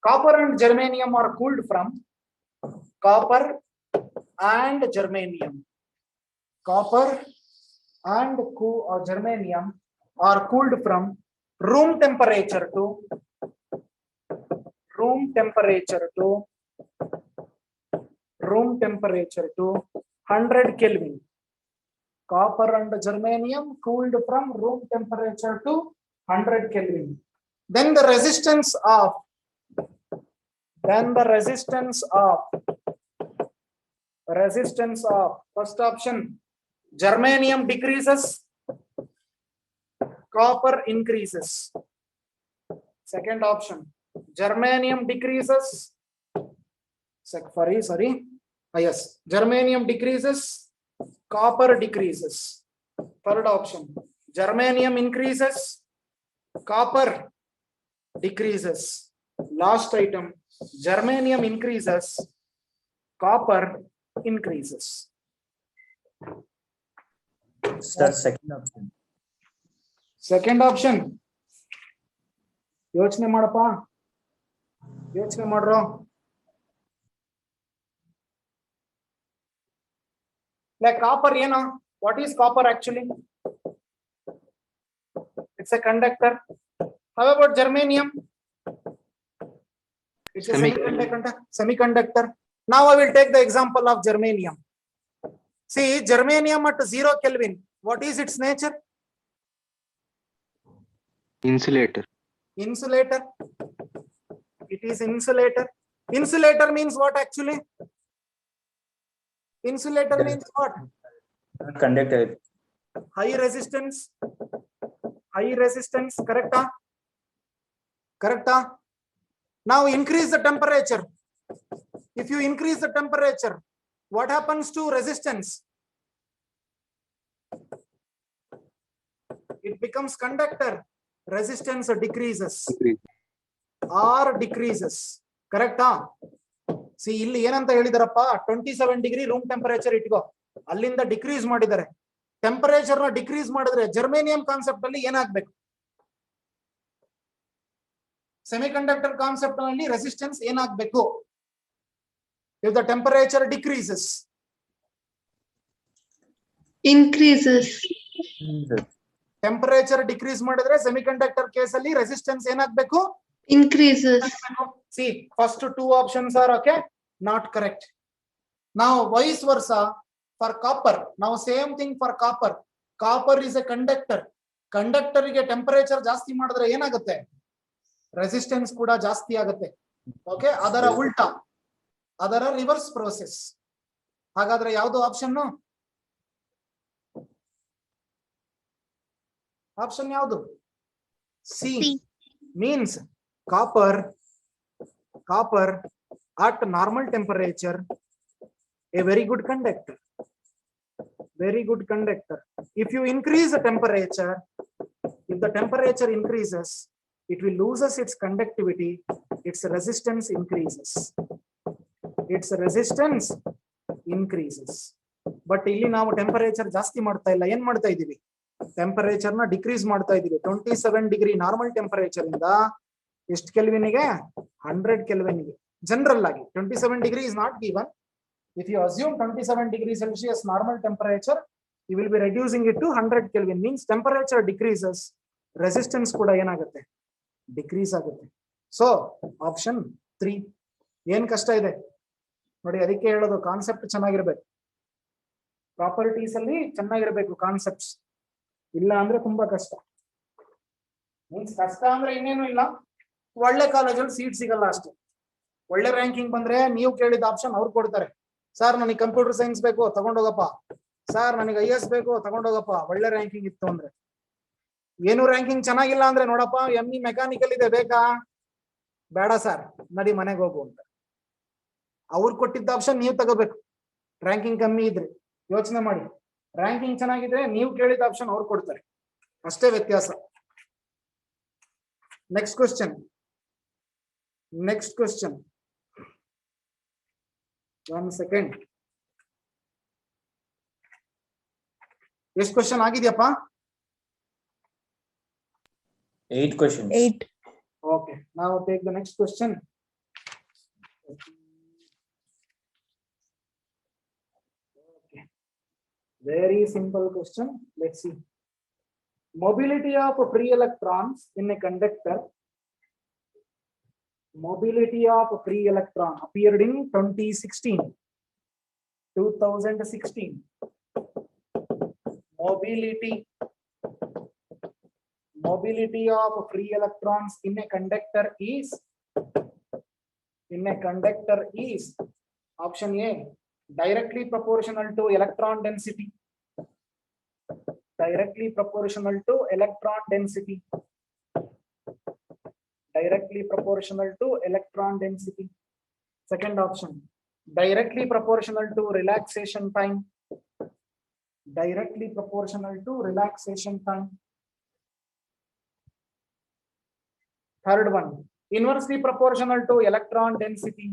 Copper and germanium are cooled from copper and germanium are cooled from room temperature to 100 Kelvin. Copper and germanium cooled from room temperature to 100 Kelvin. Then the resistance of first option, germanium decreases, copper increases. Second option, germanium decreases. Yes, germanium decreases, copper decreases. Third option, germanium increases, copper decreases. Last item, germanium increases, copper increases. Sir, second option. ಯೋಚನೆ ಮಾಡ್ರೋ. Like copper, what is copper actually? It's a conductor. How about germanium? It's a semiconductor. Now I will take the example of germanium. See, germanium at 0 Kelvin, what is its nature? Insulator. It is insulator. Insulator means what actually? Insulator means what? Conductor. High resistance. Correct? Now increase the temperature. If you increase the temperature, what happens to resistance? It becomes conductor. Resistance decreases. Correct? See, ಇಲ್ಲಿ ಏನಂತ ಹೇಳಿದಾರಪ್ಪ, 27 degree room temperature ಇಟ್ಕೋ, ಅಲ್ಲಿಂದ decrease ಮಾಡಿದ್ದಾರೆ. Temperature ನ decrease ಮಾಡಿದ್ರೆ germanium concept ಅಲ್ಲಿ ಏನಾಗಬೇಕು? Semiconductor concept ನಲ್ಲಿ ರೆಸಿಸ್ಟೆನ್ಸ್ ಏನಾಗಬೇಕು? If the temperature decreases, increases. Temperature decrease ಮಾಡಿದ್ರೆ ಸೆಮಿಕಂಡಕ್ಟರ್ ಕೇಸ್ ಅಲ್ಲಿ ರೆಸಿಸ್ಟೆನ್ಸ್ ಏನಾಗಬೇಕು? Increases. See, first two options are okay, not correct. Now vice versa for copper. Now same thing for copper. Copper is a conductor. Conductor ಗೆ temperature ಜಾಸ್ತಿ ಮಾಡಿದ್ರೆ ಏನಾಗುತ್ತೆ? Resistance ಕೂಡ ಜಾಸ್ತಿ ಆಗುತ್ತೆ. ಓಕೆ, ಅದರ ಉಲ್ಟಾ, ಅದರ ರಿವರ್ಸ್ ಪ್ರೋಸೆಸ್. ಹಾಗಾದ್ರೆ ಯಾವುದು ಆಪ್ಷನ್? ಆಪ್ಷನ್ ಯಾವುದು? C. Means copper at normal temperature a very good conductor. If you increase the temperature, if the temperature increases, it will loses its conductivity, its resistance increases. But ಇಲ್ಲಿ ನಾವು temperature ಜಾಸ್ತಿ ಮಾಡ್ತಾ ಇಲ್ಲ, ಏನ್ ಮಾಡ್ತಾ ಇದೀವಿ? Temperature ನ ಡಿಕ್ರೀಸ್ ಮಾಡ್ತಾ ಇದೀವಿ. 27 ಡಿಗ್ರಿ ನಾರ್ಮಲ್ ಟೆಂಪರೇಚರ್ ಇಂದ ಎಷ್ಟು ಕೆಲ್ವಿನ್ಗೆ? 100 ಕೆಲ್ವಿನ್ಗೆ. ಜನರಲ್ ಆಗಿ 27 degree is not given. If you assume 27 degrees Celsius normal temperature, you will be reducing it to 100 Kelvin. Means temperature decreases, resistance ಕೂಡ ಏನಾಗುತ್ತೆ? ಡಿಕ್ರೀಸ್ ಆಗುತ್ತೆ. So option 3. ಏನ್ ಕಷ್ಟ ಇದೆ ನೋಡಿ, ಅದಕ್ಕೆ ಹೇಳೋದು ಕಾನ್ಸೆಪ್ಟ್ ಚೆನ್ನಾಗಿರ್ಬೇಕು, ಪ್ರಾಪರ್ಟೀಸ್ ಅಲ್ಲಿ ಚೆನ್ನಾಗಿರ್ಬೇಕು ಕಾನ್ಸೆಪ್ಟ್ಸ್. ಇಲ್ಲ ಅಂದ್ರೆ ತುಂಬಾ ಕಷ್ಟ. ಮೀನ್ಸ್ ಕಷ್ಟ ಅಂದ್ರೆ ಇನ್ನೇನು ಇಲ್ಲ, ಒಳ್ಳೆ ಕಾಲೇಜಲ್ಲಿ ಸೀಟ್ ಸಿಗಲ್ಲ ಅಷ್ಟೇ. ಒಳ್ಳೆ ರ್ಯಾಂಕಿಂಗ್ ಬಂದ್ರೆ ನೀವು ಕೇಳಿದ ಆಪ್ಷನ್ ಅವ್ರು ಕೊಡ್ತಾರೆ, ಸರ್ ನನಗೆ ಕಂಪ್ಯೂಟರ್ ಸೈನ್ಸ್ ಬೇಕು ತಗೊಂಡೋಗಪ್ಪ, ಸರ್ ನನಗೆ IS ಬೇಕು ತಗೊಂಡೋಗಪ್ಪ, ಒಳ್ಳೆ ರ್ಯಾಂಕಿಂಗ್ ಇತ್ತು ಅಂದ್ರೆ. ಏನು ರ್ಯಾಂಕಿಂಗ್ ಚೆನ್ನಾಗಿಲ್ಲ ಅಂದ್ರೆ ನೋಡಪ್ಪ ME ಮೆಕ್ಯಾನಿಕಲ್ ಇದೆ ಬೇಕಾ, ಬೇಡ ಸರ್ ನಡಿ ಮನೆಗೆ ಹೋಗು ಅಂತ. ಅವ್ರು ಕೊಟ್ಟಿದ್ದ ಆಪ್ಷನ್ ನೀವು ತಗೋಬೇಕು. ರ್ಯಾಂಕಿಂಗ್ ಕಮ್ಮಿ ಇದ್ರೆ ಯೋಚನೆ ಮಾಡಿ, ರ್ಯಾಂಕಿಂಗ್ ಚೆನ್ನಾಗಿದ್ರೆ ನೀವು ಕೇಳಿದ ಆಪ್ಷನ್ ಅವ್ರು ಕೊಡ್ತಾರೆ, ಅಷ್ಟೇ ವ್ಯತ್ಯಾಸ. Next question, next question, 1 second. ಎಷ್ಟು question ಆಗಿದೆಯಪ್ಪ? 8 questions. 8. Okay, now take the next question. Okay, very simple question. Let's see. Mobility of free electrons in a conductor. Mobility of free electron appeared in 2016. Mobility of free electrons in a conductor is option A, directly proportional to electron density. Directly proportional to electron density. Directly proportional to electron density. Second option, directly proportional to relaxation time. Directly proportional to relaxation time. Third one, inversely proportional to electron density.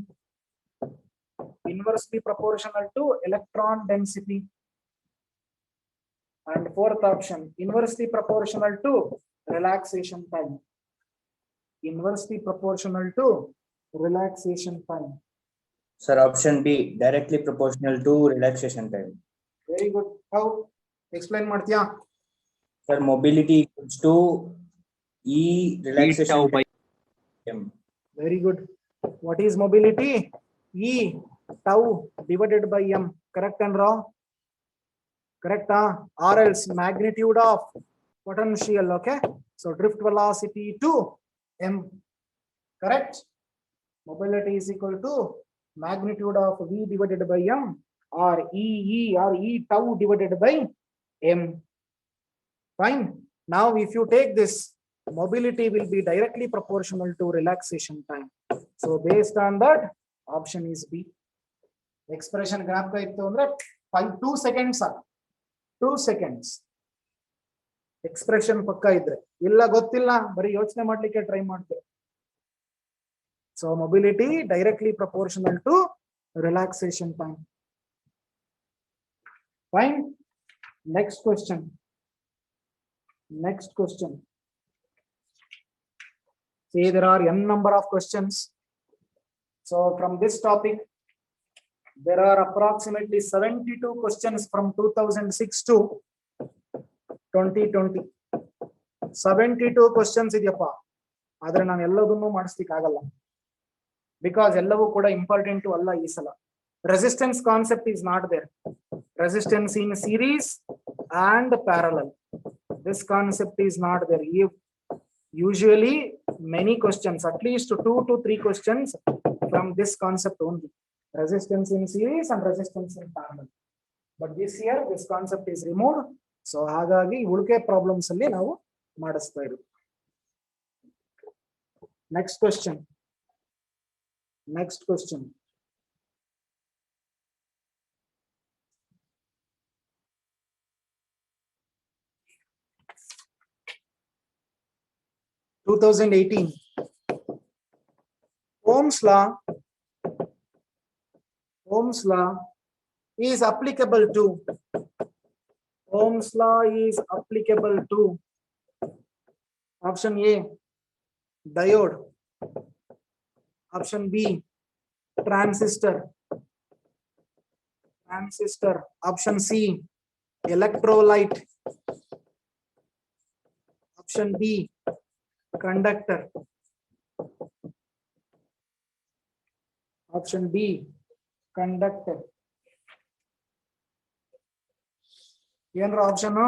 Inversely proportional to electron density. And fourth option, inversely proportional to relaxation time. Inversely proportional to relaxation time. Sir, option B, directly proportional to relaxation time. Very good. How? Explain ಮಾಡ್ತೀಯಾ? Sir, mobility equals to E relaxation tau by time. Very good. What is mobility? E tau divided by m. Correct and wrong? Correct, or else magnitude of potential. Okay, so drift velocity to m. Correct. Mobility is equal to magnitude of v divided by m, or E tau divided by m. Fine. Now if you take this, mobility will be directly proportional to relaxation time. So based on that, option is B. Expression graph ka ittu andre 2 seconds. 2 seconds. Expression pakka idre illa gottilla bari yochane madlikke try ಮಾಡ್ತೀರಾ. So mobility directly proportional to relaxation time. Fine. Next question. Next question. See, there are n number of questions. So from this topic, there are approximately 72 questions from 2006 to 2020. 72 questions ಇದೆಯಪ್ಪ. ಆದ್ರೆ ನಾನು ಎಲ್ಲದನ್ನೂ ಮಾಡಿಸ್ಲಿಕ್ಕೆ ಆಗಲ್ಲ, because ಎಲ್ಲವೂ ಕೂಡ important ಅಲ್ಲ ಈ ಸಲ. Resistance concept is not there. Resistance in series and parallel, this concept is not there. Usually many questions, at least 2 to 3 questions from this concept only, resistance in series and resistance in parallel. But this year this concept is removed, so ಹಾಗಾಗಿ ಉಳಿಕೆ problems ಅಲ್ಲಿ ನಾವು ಮಾಡಿಸ್ತಾ ಇರೋದು. Next question. Next question. Ohm's law is applicable to. Ohm's law is applicable to. Option A, diode. Option B, transistor. Option C, electrolyte. Option D, conductor. Option D, conductor. Yenra option no?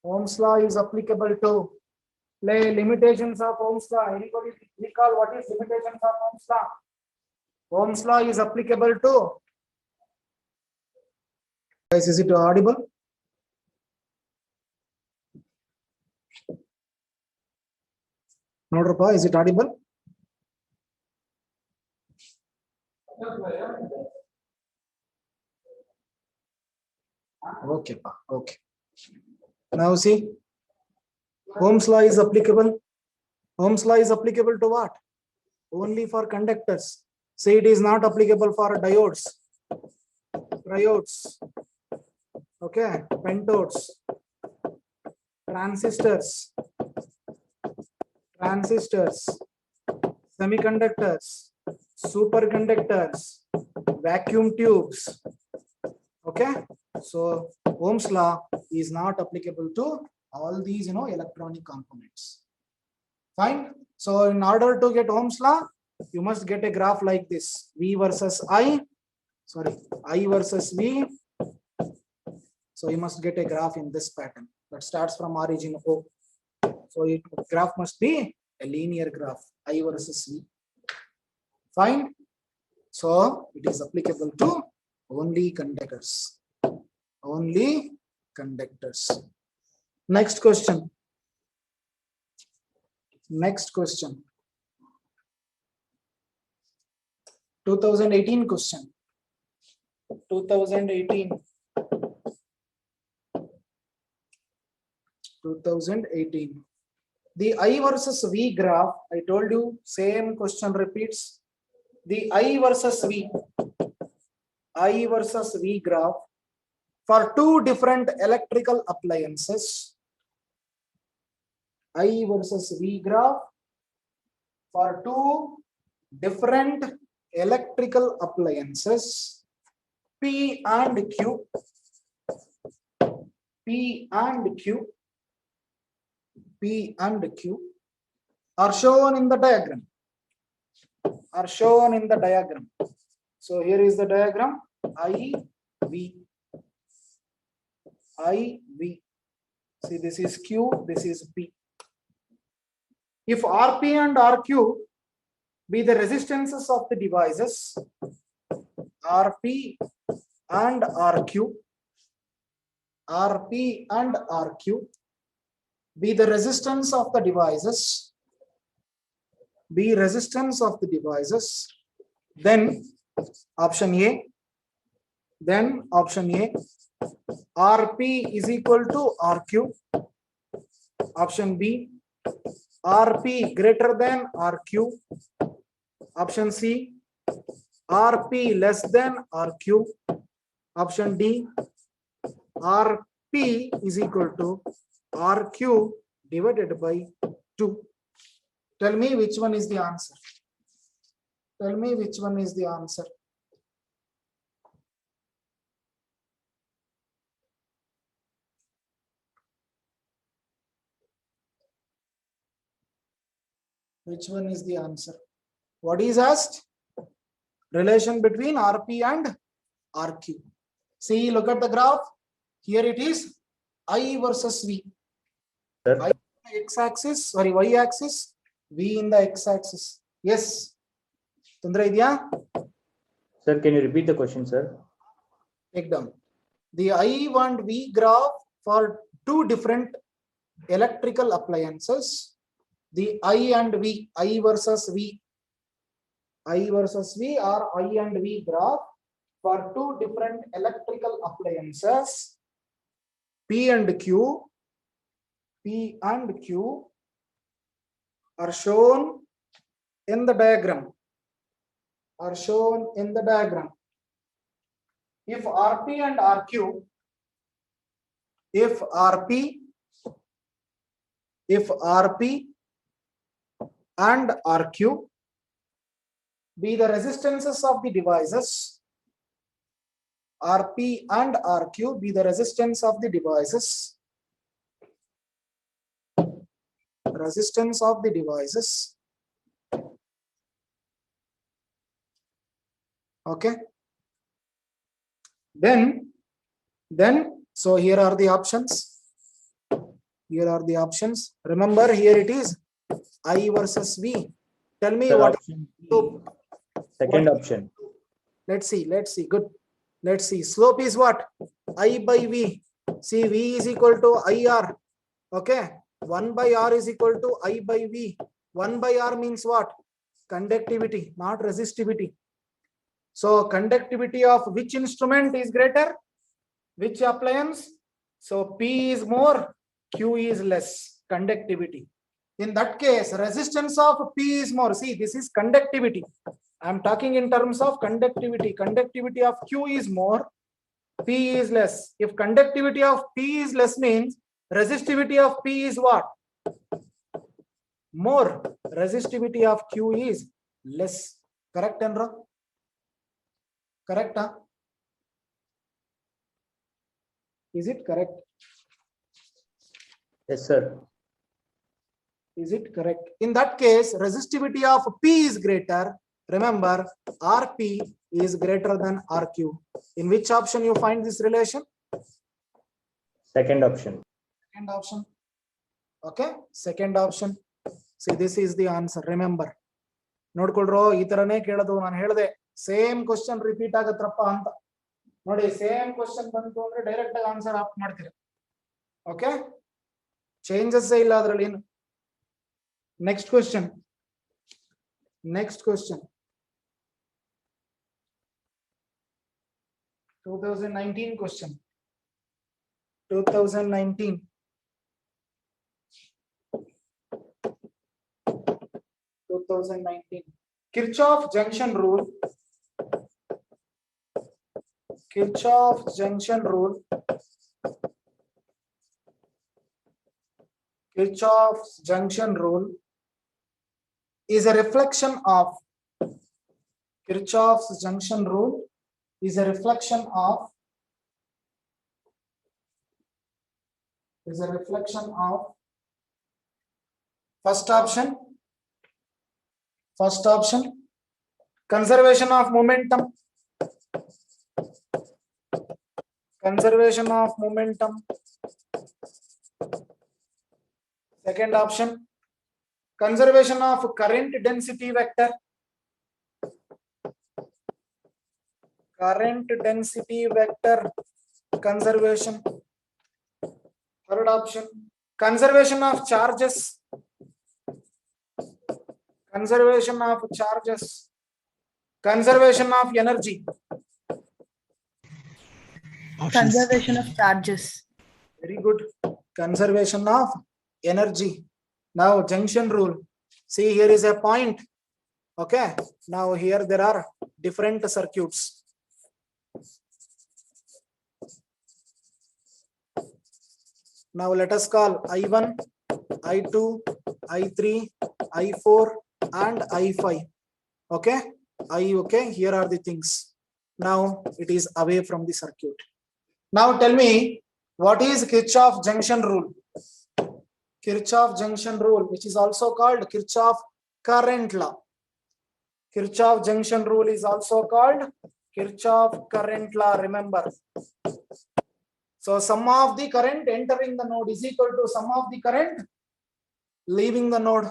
Ohm's law is applicable to. Play limitations of Ohm's law. Anybody recall what is limitations of Ohm's law? Ohm's law is applicable to, guys, is it audible? Nodrappa, is it audible? Okay, pa, okay. Now see, Ohm's law is applicable. Ohm's law is applicable to what? Only for conductors. Say it is not applicable for diodes, triodes, okay, pentodes, transistors, semiconductors, superconductors, vacuum tubes. Okay, so Ohm's law is not applicable to all these, electronic components. Fine. So in order to get Ohm's law, you must get a graph like this: V versus I versus V. So you must get a graph in this pattern that starts from origin O. So the graph must be a linear graph, I versus V. Fine. So it is applicable to only conductors. Only conductors. Next question. Next question. 2018 question. 2018. The I versus V graph, I told you, same question repeats. The I versus V graph for two different electrical appliances. I versus V graph for two different electrical appliances, P and Q. P and Q are shown in the diagram. So here is the diagram. I, V. See, this is Q, this is P. If RP and RQ be the resistances of the devices, RP and RQ be the resistance of the devices, then option A, RP is equal to RQ. Option B, RP greater than RQ. Option C, RP less than RQ. Option D, RP is equal to RQ divided by 2. Tell me which one is the answer. Which one is the answer? What is asked? Relation between RP and RQ. See, look at the graph. Here it is I versus V. Sir? I in the x-axis, sorry, y-axis, V in the x-axis. Yes. Tundra idya? Sir, can you repeat the question, sir? Take down. The I and V graph for two different electrical appliances. The I and V, I versus V or I and V graph for two different electrical appliances, P and Q are shown in the diagram. If RP and RQ, if RP and RQ be the resistances of the devices, RP and RQ be the resistance of the devices, okay. Then so here are the options. Remember, here it is I versus V. Tell me Sir, what option loop. Second What? option. Let's see. Good. Let's see. Slope is what? I by V. See, V is equal to IR. Okay. 1 by R is equal to I by V. 1 by R means what? Conductivity, not resistivity. So conductivity of which instrument is greater? Which appliance? So P is more, Q is less. Conductivity. In that case, resistance of P is more. See, this is conductivity. I am talking in terms of conductivity. Conductivity of Q is more, P is less. If conductivity of P is less means resistivity of P is what? More. Resistivity of Q is less. Correct and wrong? Correct, huh? Is it correct? Yes, sir. Is it correct? In that case, resistivity of P is greater. Remember, RP is greater than RQ. In which option you find this relation? Second option. Second option. Okay, second option. See, this is the answer. Remember. ನೋಡ್ಕೊಳ್ರೋ ಈ ತರನೇ ಕೇಳೋದು. ನಾನು ಹೇಳಿದೆ same question repeat ಆಗತ್ರಪ್ಪ ಅಂತ. ನೋಡಿ same question ಬಂತು ಅಂದ್ರೆ direct ಆಗಿ ಆನ್ಸರ್ ಆಪ್ ಮಾಡ್ತೀರಿ. ಓಕೆ, ಚೇಂಜಸ್ ಇಲ್ಲ ಅದರಲ್ಲಿ ಏನು. Next question. 2019 question. 2019. Kirchhoff junction rule. Kirchhoff junction rule. Kirchhoff's junction rule is a reflection of. Kirchhoff's junction rule is a reflection of. Is a reflection of. First option. First option, conservation of momentum. Conservation of momentum. Second option, conservation of current density vector. Current density vector conservation. Third option, conservation of charges. Conservation of charges. Conservation of energy. Options. Conservation of charges. Very good. Conservation of energy. Now junction rule. See, here is a point. Okay. Now here there are different circuits. Now let us call I1, I2, I3, I4 and I5. Okay. Okay. Here are the things. Now it is away from the circuit. Now tell me, what is Kirchhoff junction rule? Kirchhoff junction rule, which is also called Kirchhoff current law. Kirchhoff junction rule is also called Kirchhoff current law. Remember. So sum of the current entering the node is equal to sum of the current leaving the node.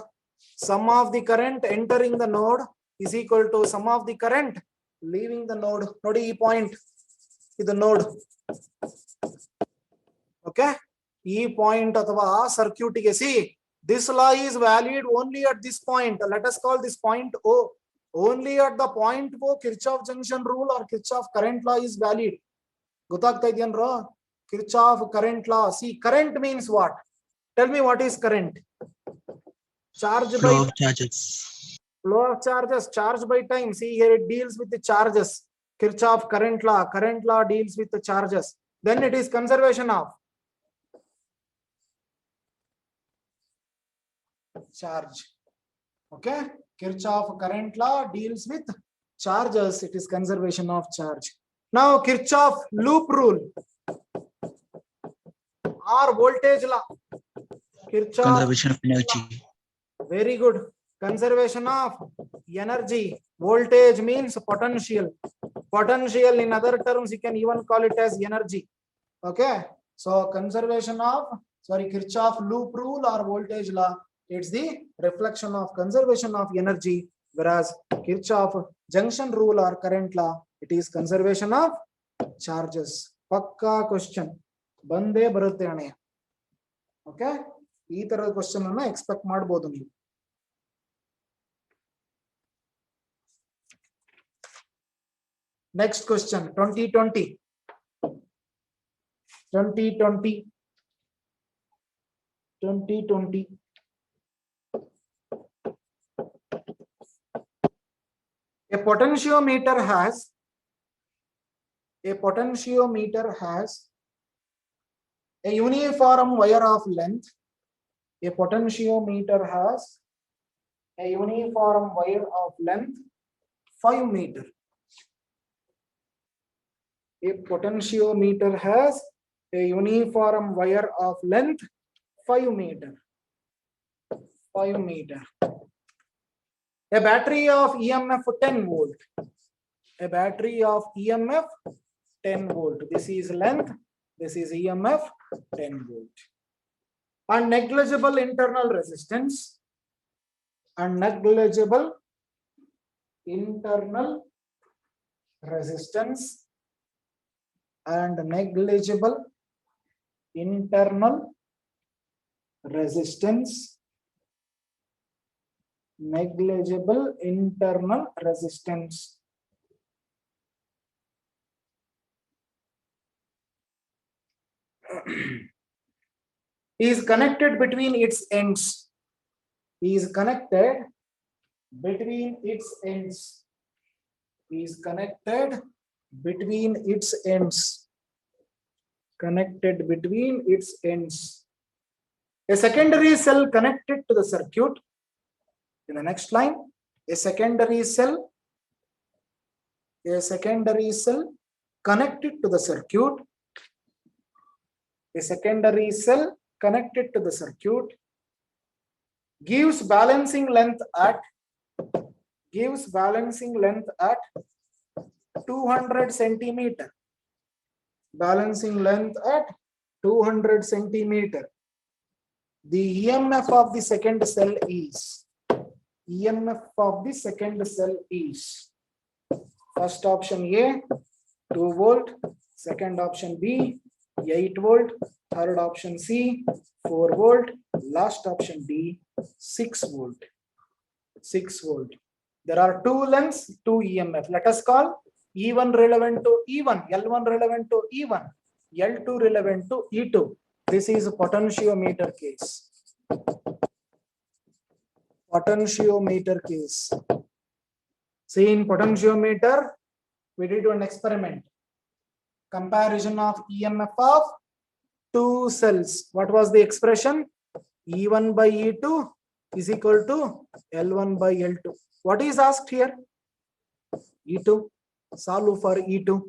Sum of the current entering the node is equal to sum of the current leaving the node. Nodi e point is the node. Okay. E point athava circuit ge see, this law is valid only at this point. Let us call this point O. Only at the point O, Kirchhoff junction rule or Kirchhoff current law is valid. Gottagta idyanro? Kirchhoff current law. See, current means what? Tell me, what is current? Charge by Flow of charges. flow of charges. Charge by time. See, here it deals with the charges. Kirchhoff current law. Current law deals with the charges. Then it is conservation of charge. Okay. Kirchhoff current law deals with charges. It is conservation of charge. Now Kirchhoff loop rule or voltage law. Kirchhoff. Conservation of energy. Very good. Conservation of energy. Voltage means potential. Potential, in other terms, you can even call it as energy. Okay. So conservation of, Kirchhoff loop rule or voltage law, it's the reflection of conservation of energy, whereas Kirchhoff junction rule or current law, it is conservation of charges. Pakka question bande barutte aneya. Okay, ee tarada question anna expect ಮಾಡಬಹುದು ನೀವು. Next question, 2020. A potentiometer has a uniform wire of length. A potentiometer has a uniform wire of length 5 meter. A potentiometer has a uniform wire of length 5 meter. 5 meter. A battery of EMF 10 volt. A battery of EMF 10 volt. This is length. This is EMF 10 volt. And negligible internal resistance. And negligible internal resistance. And negligible internal resistance. Negligible internal resistance. Is connected between its ends. Is connected between its ends. Is connected between its ends. Connected between its ends. A secondary cell connected to the circuit. In the next line, a secondary cell connected to the circuit. A secondary cell connected to the circuit gives balancing length at 200 centimeter. Balancing length at 200 centimeter. The EMF of the second cell is first option A 2 volt, second option B 8 volt, third option C 4 volt, last option D 6 volt. 6 volt. There are two lengths, two EMF. Let us call E1 relevant to E1, L1 relevant to E1, L2 relevant to E2. This is a potentiometer case. Potentiometer case. See, in potentiometer, we did one experiment. Comparison of EMF of two cells. What was the expression? E1 by E2 is equal to L1 by L2. What is asked here? E2. Solve for E2.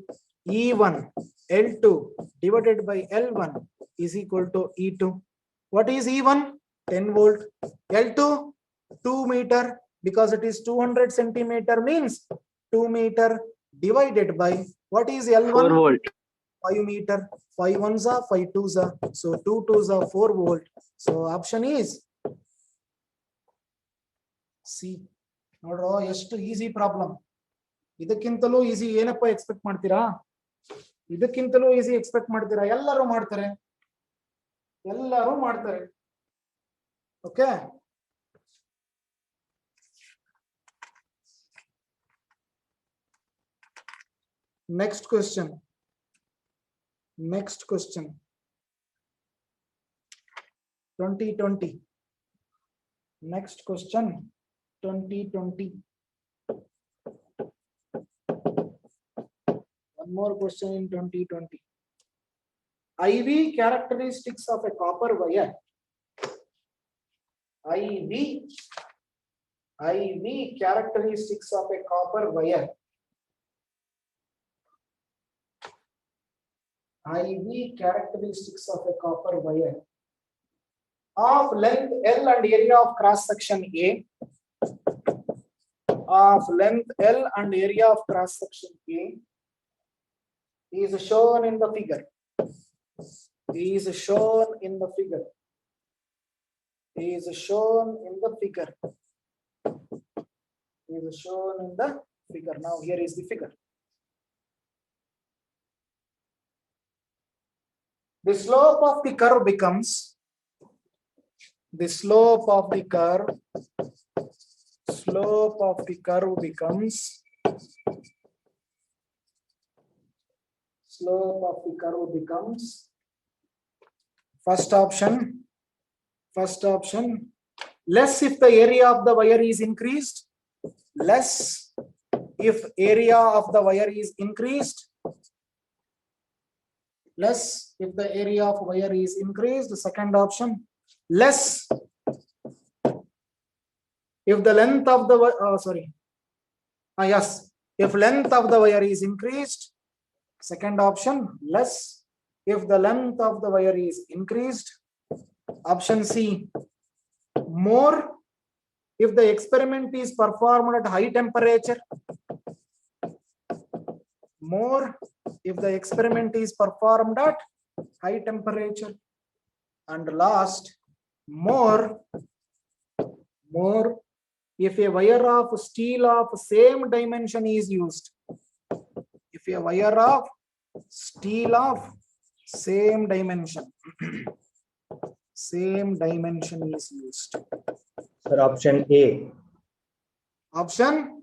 E1 L2 divided by L1 is equal to E2. What is E1? 10 volt. L2 2 meter, because it is 200 centimeter means 2 meter divided by what is L1? 4 volt. 5 meter. 5 ones are 5 twos are. So 2 twos are 4 volt. So option is C. ನೋಡ್ರೋ ಎಷ್ಟು easy problem. ಇದಕ್ಕಿಂತಲೂ easy ಏನಪ್ಪ expect ಮಾಡ್ತೀರಾ? ಇದಕ್ಕಿಂತಲೂ easy expect ಮಾಡ್ತೀರಾ? ಎಲ್ಲರೂ ಮಾಡ್ತಾರೆ. Okay, next question. 2020. Next question, 2020. One more question in 2020. IV characteristics of a copper wire. IV characteristics of a copper wire. IV characteristics of a copper wire of length L and area of cross section A. Of length L and area of cross section A is shown in the figure. Is shown in the figure. figure. Now here is the figure. The slope of the curve becomes slope of the curve becomes first option less if the area of the wire is increased, less if area of the wire is increased, less if the area of wire is increased. The second option, less if the length of the if length of the wire is increased. Second option, less if the length of the wire is increased. Option C, more if the experiment is performed at high temperature. More if the experiment is performed at high temperature. And last, more if a wire of steel of same dimension is used. If a wire of steel of same dimension is used. Sir, option A. Option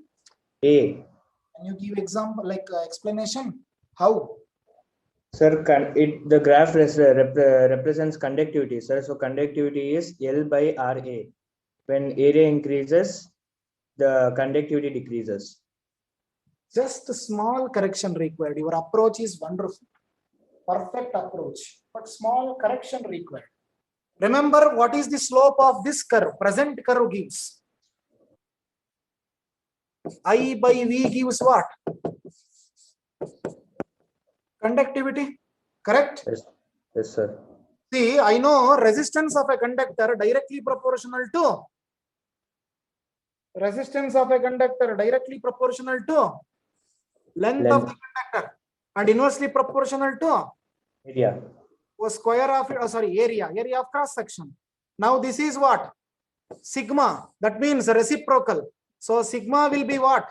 A. Can you give example, like explanation? How? Sir, the graph represents conductivity, sir. So conductivity is L by RA. When area increases, the conductivity decreases. Just a small correction required. Your approach is wonderful. Perfect approach, but small correction required. Remember, what is the slope of this curve? Present curve gives I by V gives what? Conductivity, correct? Yes, sir. See, I know resistance of a conductor directly proportional to length of the conductor, and inversely proportional to Area. square of area of cross section. Now this is what? Sigma. That means reciprocal. So sigma will be what?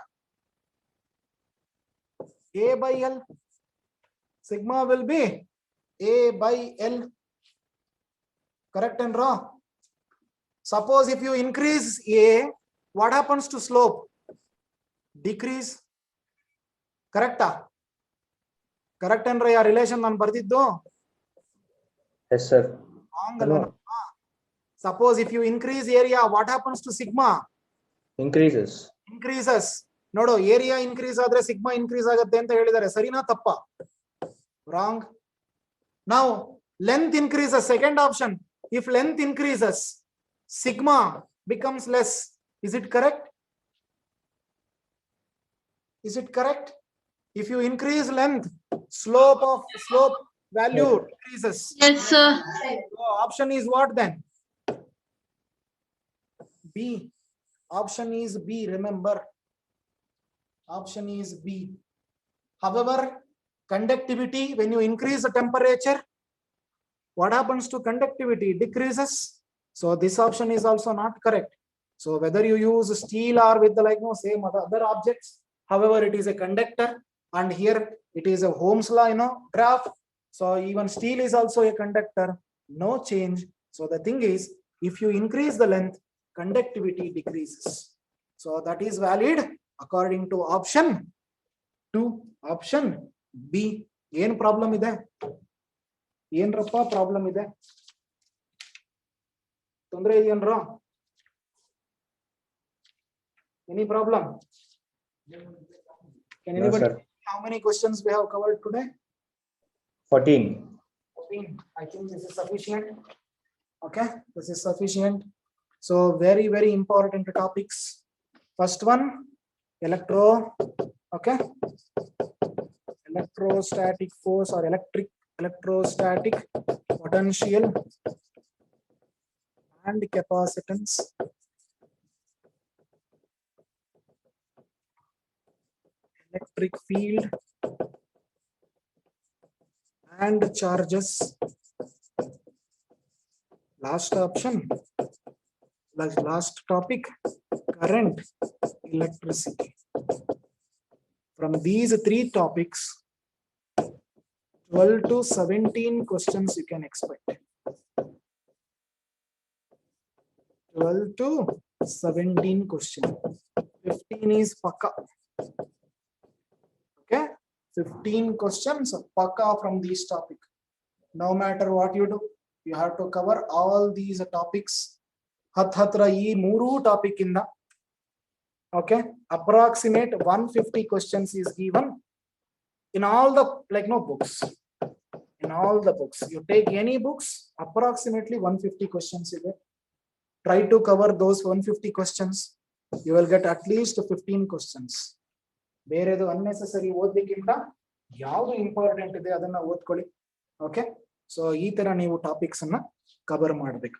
A by L. Sigma will be A by L. Correct and wrong? Suppose if you increase A, what happens to slope? Decrease. Correct? Correct and wrong relation on Bardiddo? Yes, sir. Wrong. Suppose if you increase area, what happens to sigma? Increases. Nodo, area increase adre sigma increase agate anta helidare. Sarina tappa? Wrong. Now, length increases. Second option. If length increases, sigma becomes less. Is it correct? Is it correct? If you increase length, slope value decreases. Yes, sir. So option is what then? B. Option is B. Remember, option is B. However, conductivity, when you increase the temperature, what happens to conductivity? Decreases. So this option is also not correct. So whether you use steel or with the same other objects, however, it is a conductor, and here it is a Ohm's law, graph. So even steel is also a conductor. No change. So the thing is, if you increase the length, conductivity decreases. So that is valid according to option 2. Option B. ಏನು problem ಇದೆ? ಏನ್ರಪ್ಪ problem ಇದೆ? ತೊಂದರೆ ಇದೆಯೇನ್ರೋ? Any problem? Can anybody tell me how many questions we have covered today? 14. 14. I think this is sufficient. Okay, this is sufficient. So very, very important topics. First one, electrostatic force or electrostatic potential and capacitance. Electric field and charges. Last option, last topic, current, electricity. From these 3 topics, 12 to 17 questions you can expect. 12 to 17 questions. 15 is pakka. Okay, 15 questions pakka from these topic. No matter what you do, you have to cover all these topics. Hatra ee 3 topic inda. Okay, approximate 150 questions is given in all the books. In all the books, you take any books, approximately 150 questions is there. Try to cover those 150 questions. You will get at least 15 questions. ಬೇರೆದು unnecessary ಓದಲಿಕ್ಕಿಂತ ಯಾವುದು important ಇದೆ ಅದನ್ನ ಓದ್ಕೊಳ್ಳಿ. Okay, so ಈ ತರ ನೀವು topics ಅನ್ನ cover ಮಾಡಬೇಕು.